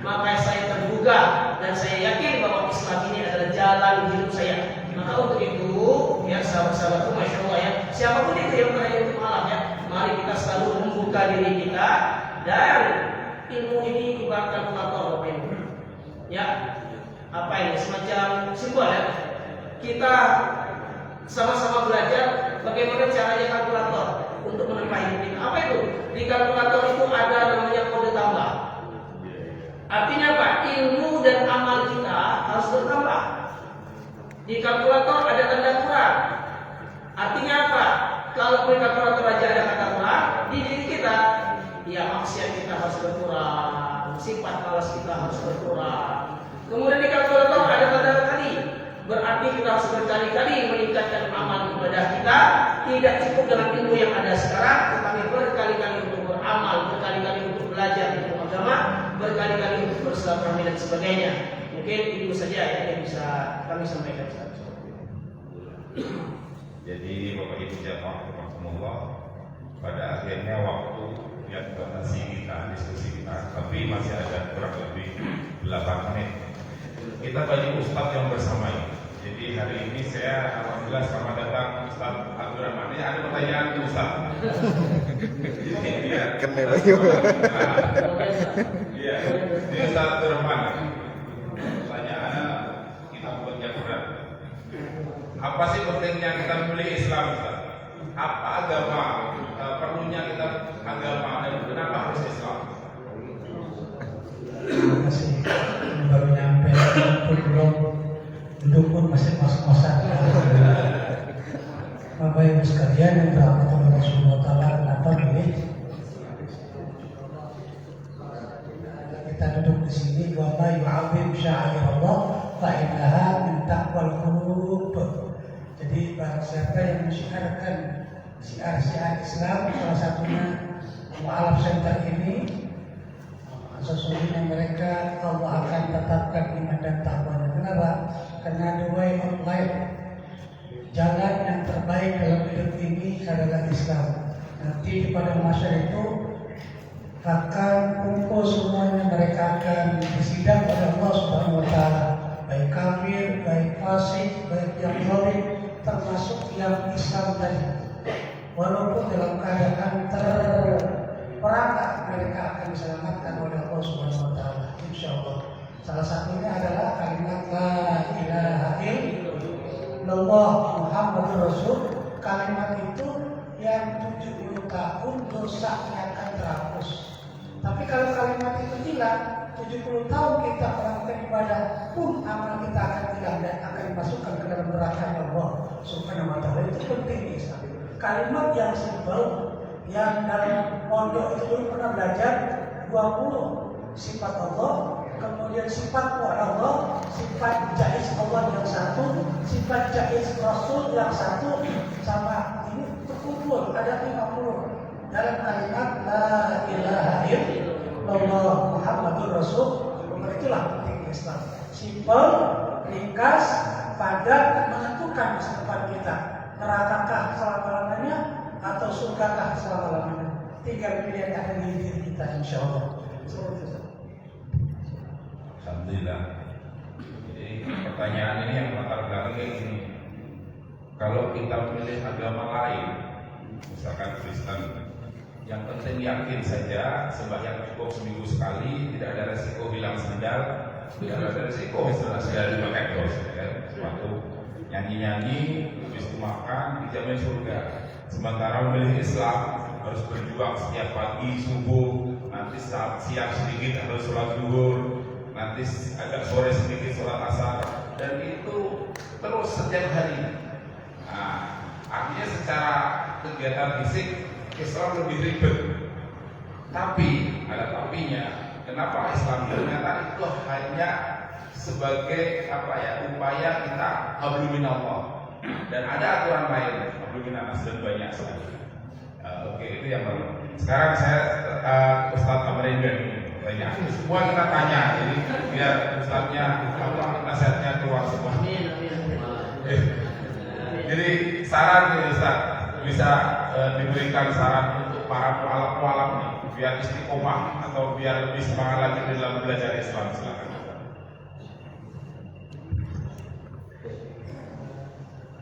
maka saya tergugah dan saya yakin bahwa Islam ini adalah jalan hidup saya. Maka untuk itu, ya sahabat-sahabatku, Masya Allah ya, siapapun itu yang berada di malam ya, mari kita selalu membuka diri kita dan ilmu ini ibaratkan kalkulator Bapak Ibu. Ya, apa ini semacam simbol ya. Kita sama-sama belajar bagaimana caranya kalkulator untuk menempa hidup kita. Apa itu? Di kalkulator itu ada namanya kode tambah. Artinya apa? Ilmu dan amal kita harus bertambah. Di kalkulator ada tanda kurang. Artinya apa? Kalau di kalkulator aja ada kata kurang, di diri kita, ya maksiat kita harus berkurang, sifat malas kita harus berkurang. Kemudian di kalkulator ada tanda kali. Berarti kita harus berkali-kali meningkatkan amal ibadah kita. Tidak cukup dengan ilmu yang ada sekarang, tetapi berkali-kali untuk beramal, berkali-kali untuk belajar ilmu agama, berkali-kali untuk bersilaturahmi dan sebagainya. Mungkin itu saja ya yang bisa kami sampaikan. Jadi Bapak Ibu jamaah rahimakumullah, pada akhirnya waktu yang batasi kita diskusi kita, tapi masih ada kurang lebih 8 menit. Kita banyak ustadz yang bersama ini. Jadi hari ini saya alhamdulillah selamat datang Ustaz Abdul Rahman. Ini ada pertanyaan ke Ustaz. Kena lagi. Iya, ini Ustaz Abdul Rahman. Pertanyaannya kita buatnya berat. Apa sih pentingnya kita memilih Islam, Ustaz? Apa agama perlunya kita agama dan kenapa harus Islam? Terima kasih. Baru nyampe pun belum duduk pun masih mas-masan. Bapak Ibu sekalian yang dirahmati oleh Rasulullah Taala, kenapa milih? Kita duduk di sini, wa ma yu'azzim sya'airallah fa innaha min taqwal qulub. Jadi barang siapa yang mensyiarkan syiar-syiar Islam, salah satunya Mu'alaf Center ini, sesungguhnya mereka Allah akan tetapkan iman dan takwanya. Kenapa? Karena the way of life, jalan yang terbaik dalam hidup ini adalah Islam. Nanti pada masa itu akan kumpul semuanya, mereka akan disidang oleh Allah Subhanahu Wa Taala, baik kafir, baik fasik, baik yang zalim, termasuk yang Islam tadi. Walaupun dalam keadaan terperangkap, mereka akan diselamatkan oleh Allah Subhanahu Wa Taala. Insyaallah. Salah satunya adalah kalimat la ilaha illallah Muhammadur Rasul. Kalimat itu yang 70 tahun dosanya akan terhapus. Tapi kalau kalimat itu hilang, 70 tahun kita melakukan ibadah pun amal kita akan hilang dan akan dimasukkan ke dalam neraka Allah Subhanahu wa taala. Itu penting di Islam. Kalimat yang simpel yang dalam pondok itu dulu pernah belajar 20 sifat Allah, kemudian sifat Allah, sifat jaiz Allah yang satu, sifat jaiz Rasul yang satu, sama ini terkumpul ada 50 dalam kalimat la ilaha illallah Muhammadur Rasul. Itulah penting Islam. Simpel, ringkas, padat, menentukan masa depan kita. Nerakakah selama-lamanya atau surgakah selama-lamanya? Tinggal pilihan yang ada di diri kita, insya Allah. Alhamdulillah. Jadi pertanyaan ini yang latar belakangnya ini, kalau kita memilih agama lain, misalkan Kristen, yang penting yakin saja, sembahyang cukup seminggu sekali, tidak ada resiko hilang sendal, tidak ada resiko setelah sendal dipakai dos, kan? Waktu nyanyi-nyanyi, habis itu makan, dijamin surga. Sementara memilih Islam harus berjuang setiap pagi subuh, nanti saat siang sedikit harus sholat zuhur, nanti agak sore sedikit sholat asar, dan itu terus setiap hari. Nah, artinya secara kegiatan fisik Islam lebih ribet. Tapi ada tapinya. Kenapa Islam ternyata itu hanya sebagai upaya kita hablum minallah, dan ada aturan lain hablum minannas dan banyak sekali. Oke, itu yang perlu. Sekarang saya Ustadz Amrin tanya. Semua kita tanya, jadi biar Ustadznya nasihatnya keluar semua. Jadi saran nih Ustadz, bisa diberikan saran untuk para mualaf nih, biar istiqomah atau biar lebih semangat lagi dalam belajar Islam. Silakan.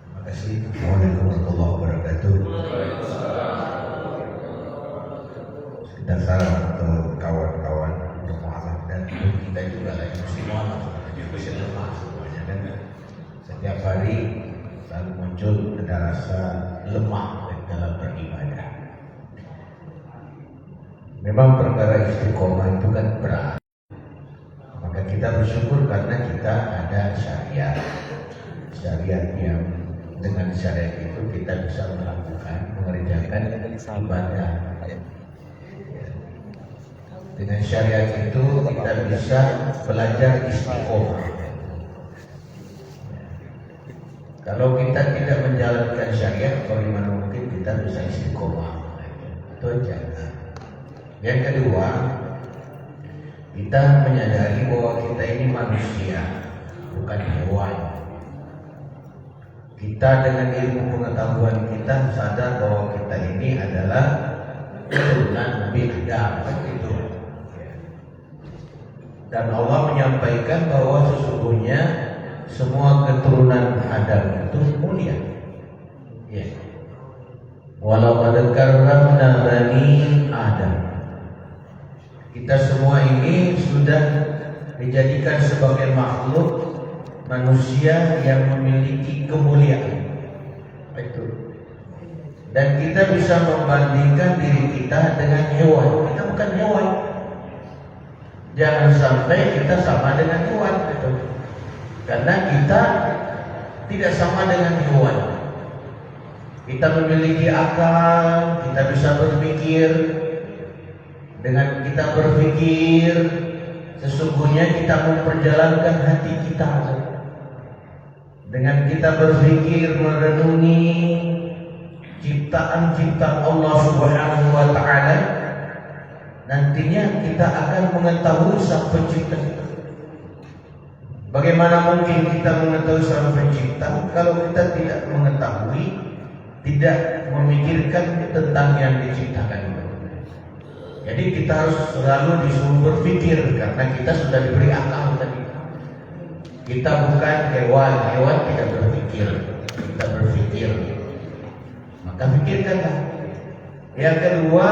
Terima kasih. Assalamualaikum warahmatullahi wabarakatuh. Sekedar saran untuk kawan-kawan bermualaf dan untuk kita juga lagi muslimah, masih lemah semuanya kan. Setiap hari selalu muncul ada rasa lemah dalam beribadah. Memang perkara istiqomah itu kan berat. Maka kita bersyukur karena kita ada syariat. Syariat yang dengan syariat itu kita bisa melakukan, mengerjakan ibadah. Dengan syariat itu kita bisa belajar istiqomah. Kalau kita tidak menjalankan syariat, bagaimana mungkin kita bisa istiqomah? Itu aja. Yang kedua, kita menyadari bahwa kita ini manusia, bukan hewan. Kita dengan ilmu pengetahuan kita sadar bahwa kita ini adalah keturunan Nabi Adam, itu. Dan Allah menyampaikan bahwa sesungguhnya semua keturunan Adam itu mulia. Ya. Walau qad karramna bani Adam. Kita semua ini sudah dijadikan sebagai makhluk manusia yang memiliki kemuliaan. Itu. Dan kita bisa membandingkan diri kita dengan hewan. Kita bukan hewan. Jangan sampai kita sama dengan hewan. Gitu. Karena kita tidak sama dengan hewan. Kita memiliki akal, kita bisa berpikir. Dengan kita berpikir, sesungguhnya kita memperjalankan hati kita. Dengan kita berpikir, merenungi ciptaan-ciptaan Allah Subhanahu wa Ta'ala, nantinya kita akan mengetahui Sang Pencipta. Bagaimana mungkin kita mengetahui Sang Pencipta kalau kita tidak mengetahui, tidak memikirkan tentang yang diciptakan. Jadi kita harus selalu disuruh berpikir karena kita sudah diberi akal tadi. Kita bukan hewan, hewan tidak berpikir, kita berpikir. Maka pikirkanlah. Yang kedua,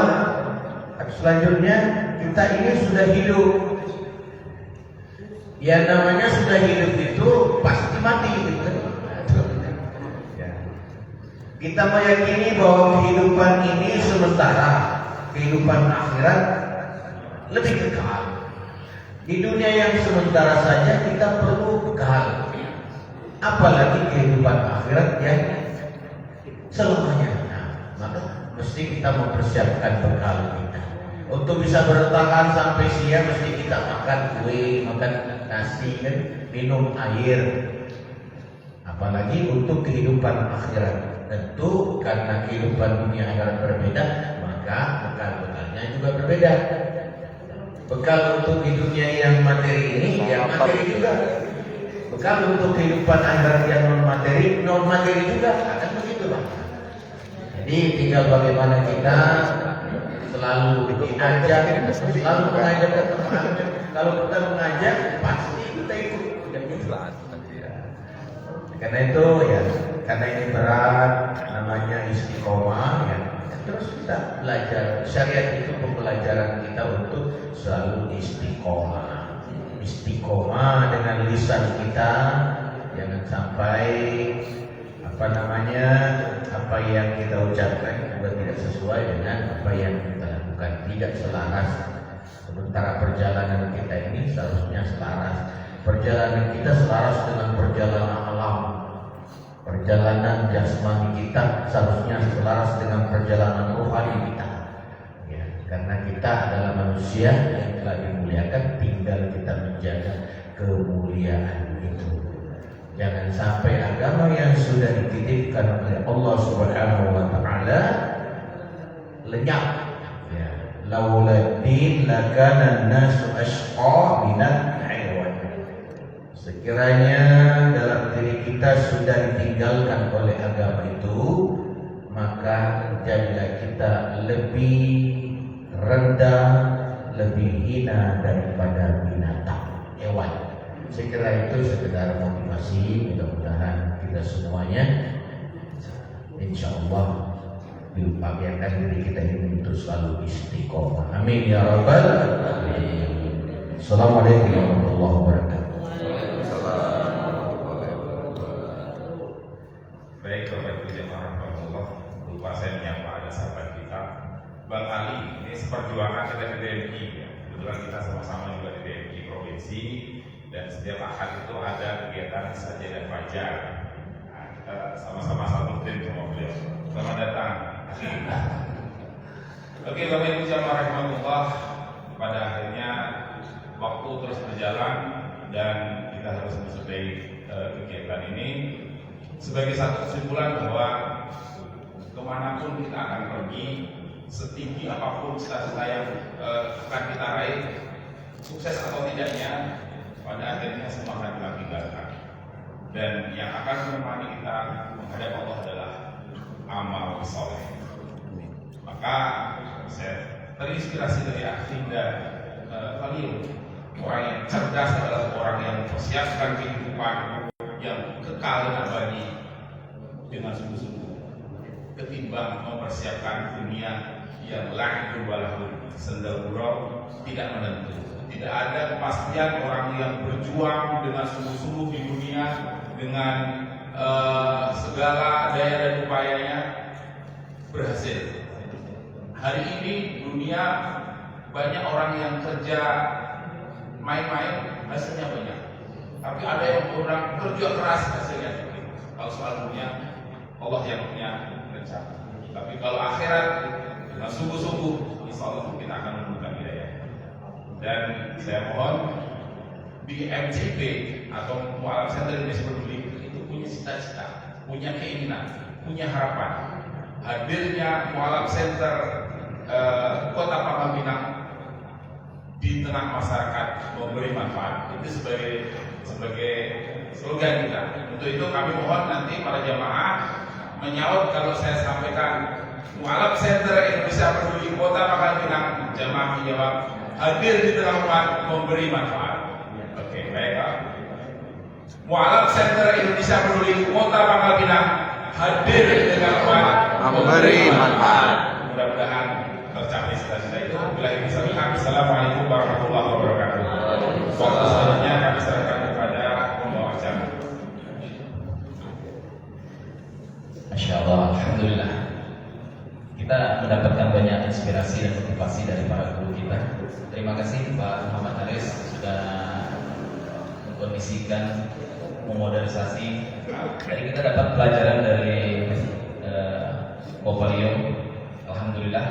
selanjutnya kita ini sudah hidup. Yang namanya sudah hidup itu pasti mati gitu. Kita meyakini bahwa kehidupan ini sementara, kehidupan akhirat lebih kekal. Di dunia yang sementara saja kita perlu bekal, apalagi kehidupan akhirat yang selamanya. Nah, maka mesti kita mempersiapkan bekal kita. Untuk bisa bertahan sampai siang mesti kita makan kue, makan nasi, kan? Minum air. Apalagi untuk kehidupan akhirat. Tentu karena kehidupan dunia akhirat berbeda, maka bekal-bekalnya juga berbeda. Bekal untuk di dunia yang materi ini, yang materi juga. Bekal untuk kehidupan akhirat yang non materi juga, akan begitu Pak. Jadi tinggal bagaimana kita selalu diajak, selalu mengajak teman. Kalau kita mengajak, pasti kita ikut. Karena itu ya, karena ini berat, namanya istiqomah ya. Terus kita belajar syariat itu pembelajaran kita untuk selalu istiqomah. Istiqomah dengan lisan kita, jangan sampai apa yang kita ucapkan juga tidak sesuai dengan apa yang kita lakukan, tidak selaras. Sementara perjalanan kita ini seharusnya selaras. Perjalanan kita selaras dengan perjalanan alam. Perjalanan jasmani kita seharusnya selaras dengan perjalanan rohani kita. Ya, karena kita adalah manusia yang telah dimuliakan, tinggal kita menjaga kemuliaan itu. Jangan sampai agama yang sudah dititipkan oleh Allah Subhanahu wa taala lenyap. Ya, laula din lakana an-nasu ashqa minal haywan. Sekiranya dalam diri kita sudah ditinggalkan oleh agama itu, maka jadilah kita lebih rendah, lebih hina daripada binatang, hewan. Saya kira itu sekedar motivasi, mudah-mudahan kita semuanya insya Allah diupayakan diri kita ini untuk selalu istiqomah. Amin ya rabbal alamin. Assalamualaikum warahmatullahi wabarakatuh. Baik, Bapak Ibu jemaah rahmatullah, lupa saya menyapa ada sahabat kita Bang Ali. Ini seperjuangan kita di DMI ya. Kebetulan kita sama-sama juga di DMI provinsi, dan setiap ahad itu ada kegiatan sajadah fajar. Nah, kita sama-sama satu tim sama beliau. Selamat datang. Oke, Bapak Ibu jemaah rahmatullah, pada akhirnya waktu terus berjalan dan kita harus menyudahi kegiatan ini. Sebagai satu kesimpulan bahwa kemanapun kita akan pergi, setinggi apapun cita-cita yang akan kita raih, sukses atau tidaknya, pada akhirnya semua akan kita tinggalkan. Dan yang akan menemani kita menghadap Allah adalah amal soleh. Maka saya terinspirasi dari Akhlinda Khalil, orang yang cerdas adalah orang yang mempersiapkan kehidupan yang kekal dan abadi dengan sungguh-sungguh, ketimbang mempersiapkan dunia yang lahir walahun sendal buruk tidak menentu. Tidak ada kepastian orang yang berjuang dengan sungguh-sungguh di dunia dengan segala daya dan upayanya berhasil. Hari ini dunia banyak orang yang kerja main-main, hasilnya banyak. Tapi ada yang orang kerja keras, hasilnya sedikit. Kalau soal dunia, Allah yang punya rencana. Tapi kalau akhirat dengan sungguh-sungguh, insya Allah kita akan menemukan hidayah. Dan saya mohon di MCP atau Mu'alaf Center Indonesia Peduli itu punya cita-cita, punya keinginan, punya harapan. Hadirnya Mu'alaf Center Kota Pangkal Pinang di tengah masyarakat memberi manfaat itu sebagai slogan kita. Untuk itu kami mohon nanti para jamaah menyaut kalau saya sampaikan Mu'alaf Center Indonesia Peduli Kota Pangkal Pinang, jamaah menjawab hadir di tengah umat memberi manfaat. Oke, baik Pak. Mu'alaf Center Indonesia Peduli Kota Pangkal Pinang hadir di tengah umat memberi manfaat. Mudah-mudahan tercapai cita-cita itu. Assalamualaikum warahmatullahi wabarakatuh. Waktu selanjutnya kami serahkan kepada pembawa acara. Masya Allah, alhamdulillah. Kita mendapatkan banyak inspirasi dan motivasi dari para guru kita. Terima kasih Pak Muhammad Haris sudah mengkondisikan, memodernisasi. Tadi kita dapat pelajaran dari Bapak Alhamdulillah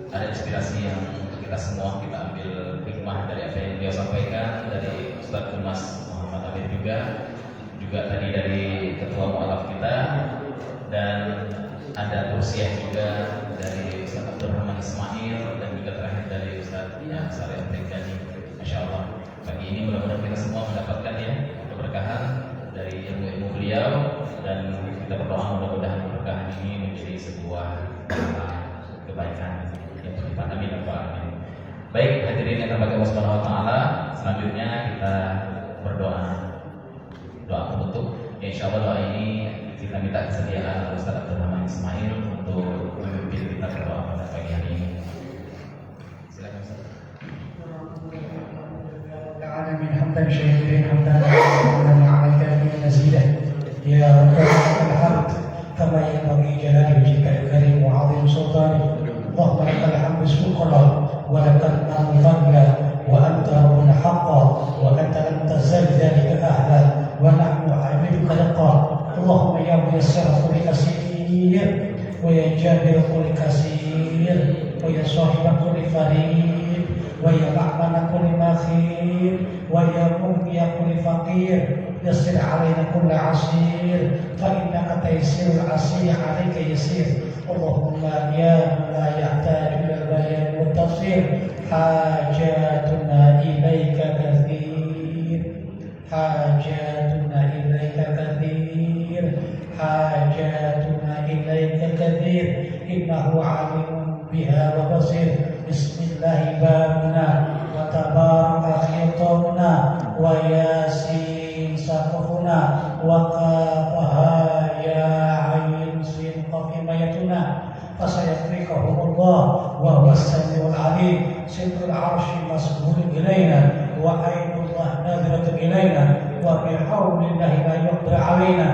ada inspirasi yang untuk kita semua, kita ambil hikmah dari apa yang beliau sampaikan, dari Ustaz Mas Muhammad Amir juga tadi dari Ketua Mu'alaf kita, dan ada tausiah juga dari Ustaz Abdurrahman Ismail, dan juga terakhir dari Ustaz Sarif Brigani. Masya Allah, pagi ini mudah-mudahan kita semua mendapatkan ya keberkahan dari ilmu-ilmu beliau, dan kita berdoa mudah-mudahan keberkahan ini menjadi sebuah kebaikan yang berlipat. Amin. Baik, hadirin yang terhormat Allah Subhanahu wa taala, selanjutnya kita berdoa. Doa penutup. Ya, insyaallah doa ini kita minta kesediaan Ustaz Abdurrahman Ismail untuk memimpin kita berdoa pada pagi hari ini. Silakan Ustaz. العالمين حمدا شاكرين حمدا عليك من مزيده يا رب الحمد كما ينبغي جلال وجهك الكريم وعظيم سلطانك. اللهم لك الحمد شكرا ولك الامر فضلا وانت ربنا حقا وانت لم تزل ذلك اهلا ونحن عبيدك لقا. اللهم يا ميسر كل كثير ويا جابر كل كثير ويا صاحب كل فريق ويا معمل كل مخير ويا مغني كل فقير يسر علينا كل عسير فإنك تيسير العسير عليك يسير. اللهم يا من لا يحتاج إلى البيان والتفسير حاجاتنا إليك كثير حاجاتنا إليك كثير حاجاتنا إليك كثير إنه عليم بها وبصير. بسم الله بابنا وتبارك خطابنا وياسين سقفنا وقافها يا عين سين قفيميتنا فسيكفيكهم الله وهو السميع العليم. ستر العرش مسجود إلينا وعين الله ناظرة إلينا وبحول الله لا يقدر علينا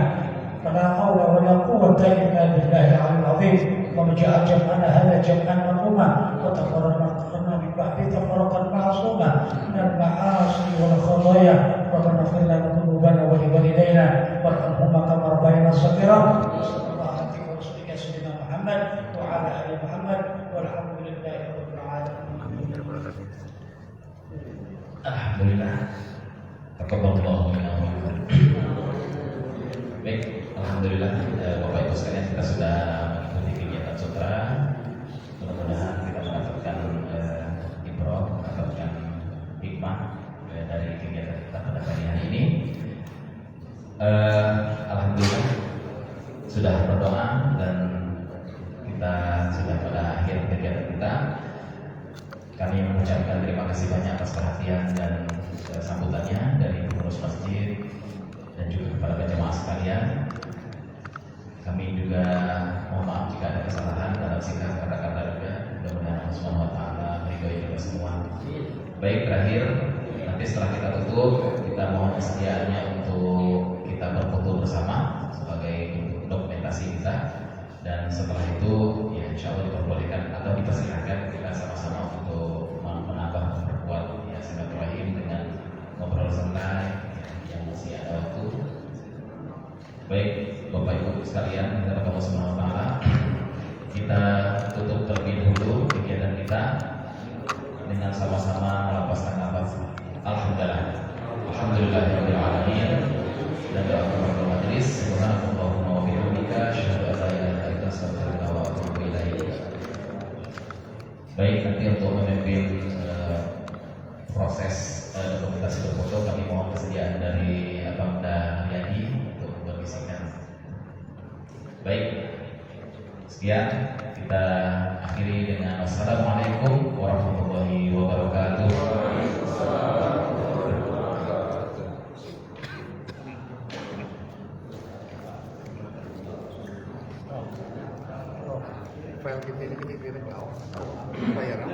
فلا حول ولا قوة إلا بالله العلي العظيم. اللهم اجعل جمعنا هذا جمعا مرحوما وتفرقنا من بعده تفرقا معصوما من المعاصي والخطايا. ربنا اغفر لنا ذنوبنا ولوالدينا وارحمهما كما ربيانا صغيرا. صلى الله عليه ورسولك سيدنا محمد وعلى ال محمد والحمد لله رب العالمين. Alhamdulillah. Taqabbalallahu minna wa minkum. Baik, alhamdulillah Bapak Ibu sekalian, kita sudah mengikuti kegiatan sutra. Mudah-mudahan kita mendapatkan ibrah, mendapatkan hikmah dari kegiatan kita pada pagi hari ini. Alhamdulillah sudah berdoa dan kita sudah pada akhir kegiatan kita. Kami mengucapkan terima kasih banyak atas perhatian dan sambutannya dari pengurus masjid dan juga kepada jemaah sekalian. Kami juga mohon maaf jika ada kesalahan dalam sikap kata-kata juga. Mudah-mudahan Allah Subhanahu wa taala meridhoi kita semua. Baik, terakhir nanti setelah kita tutup, kita mohon kesediaannya untuk kita berfoto bersama sebagai dokumentasi kita. Dan setelah itu ya insya Allah diperbolehkan atau dipersilakan kita sama-sama untuk menambah memperkuat ya silaturahim dengan ngobrol santai yang masih ada waktu. Baik Bapak Ibu sekalian, kita Allah Subhanahu wa taala, kita tutup terlebih dahulu kegiatan kita dengan sama-sama melepaskan nafas. Alhamdulillah, alhamdulillahirabbil alamin. Dan doa kepada majelis, subhanallahumma wa bihamdika asyhadu an la ilaha illa anta astaghfiruka wa atubu ilaik. Baik, nanti untuk memimpin proses dokumentasi berfoto, kami mohon kesediaan dari Abang Haryadi untuk berisikan. Baik, sekian kita akhiri dengan wassalamualaikum warahmatullahi wabarakatuh. File gede-gede biar nggak bayaran.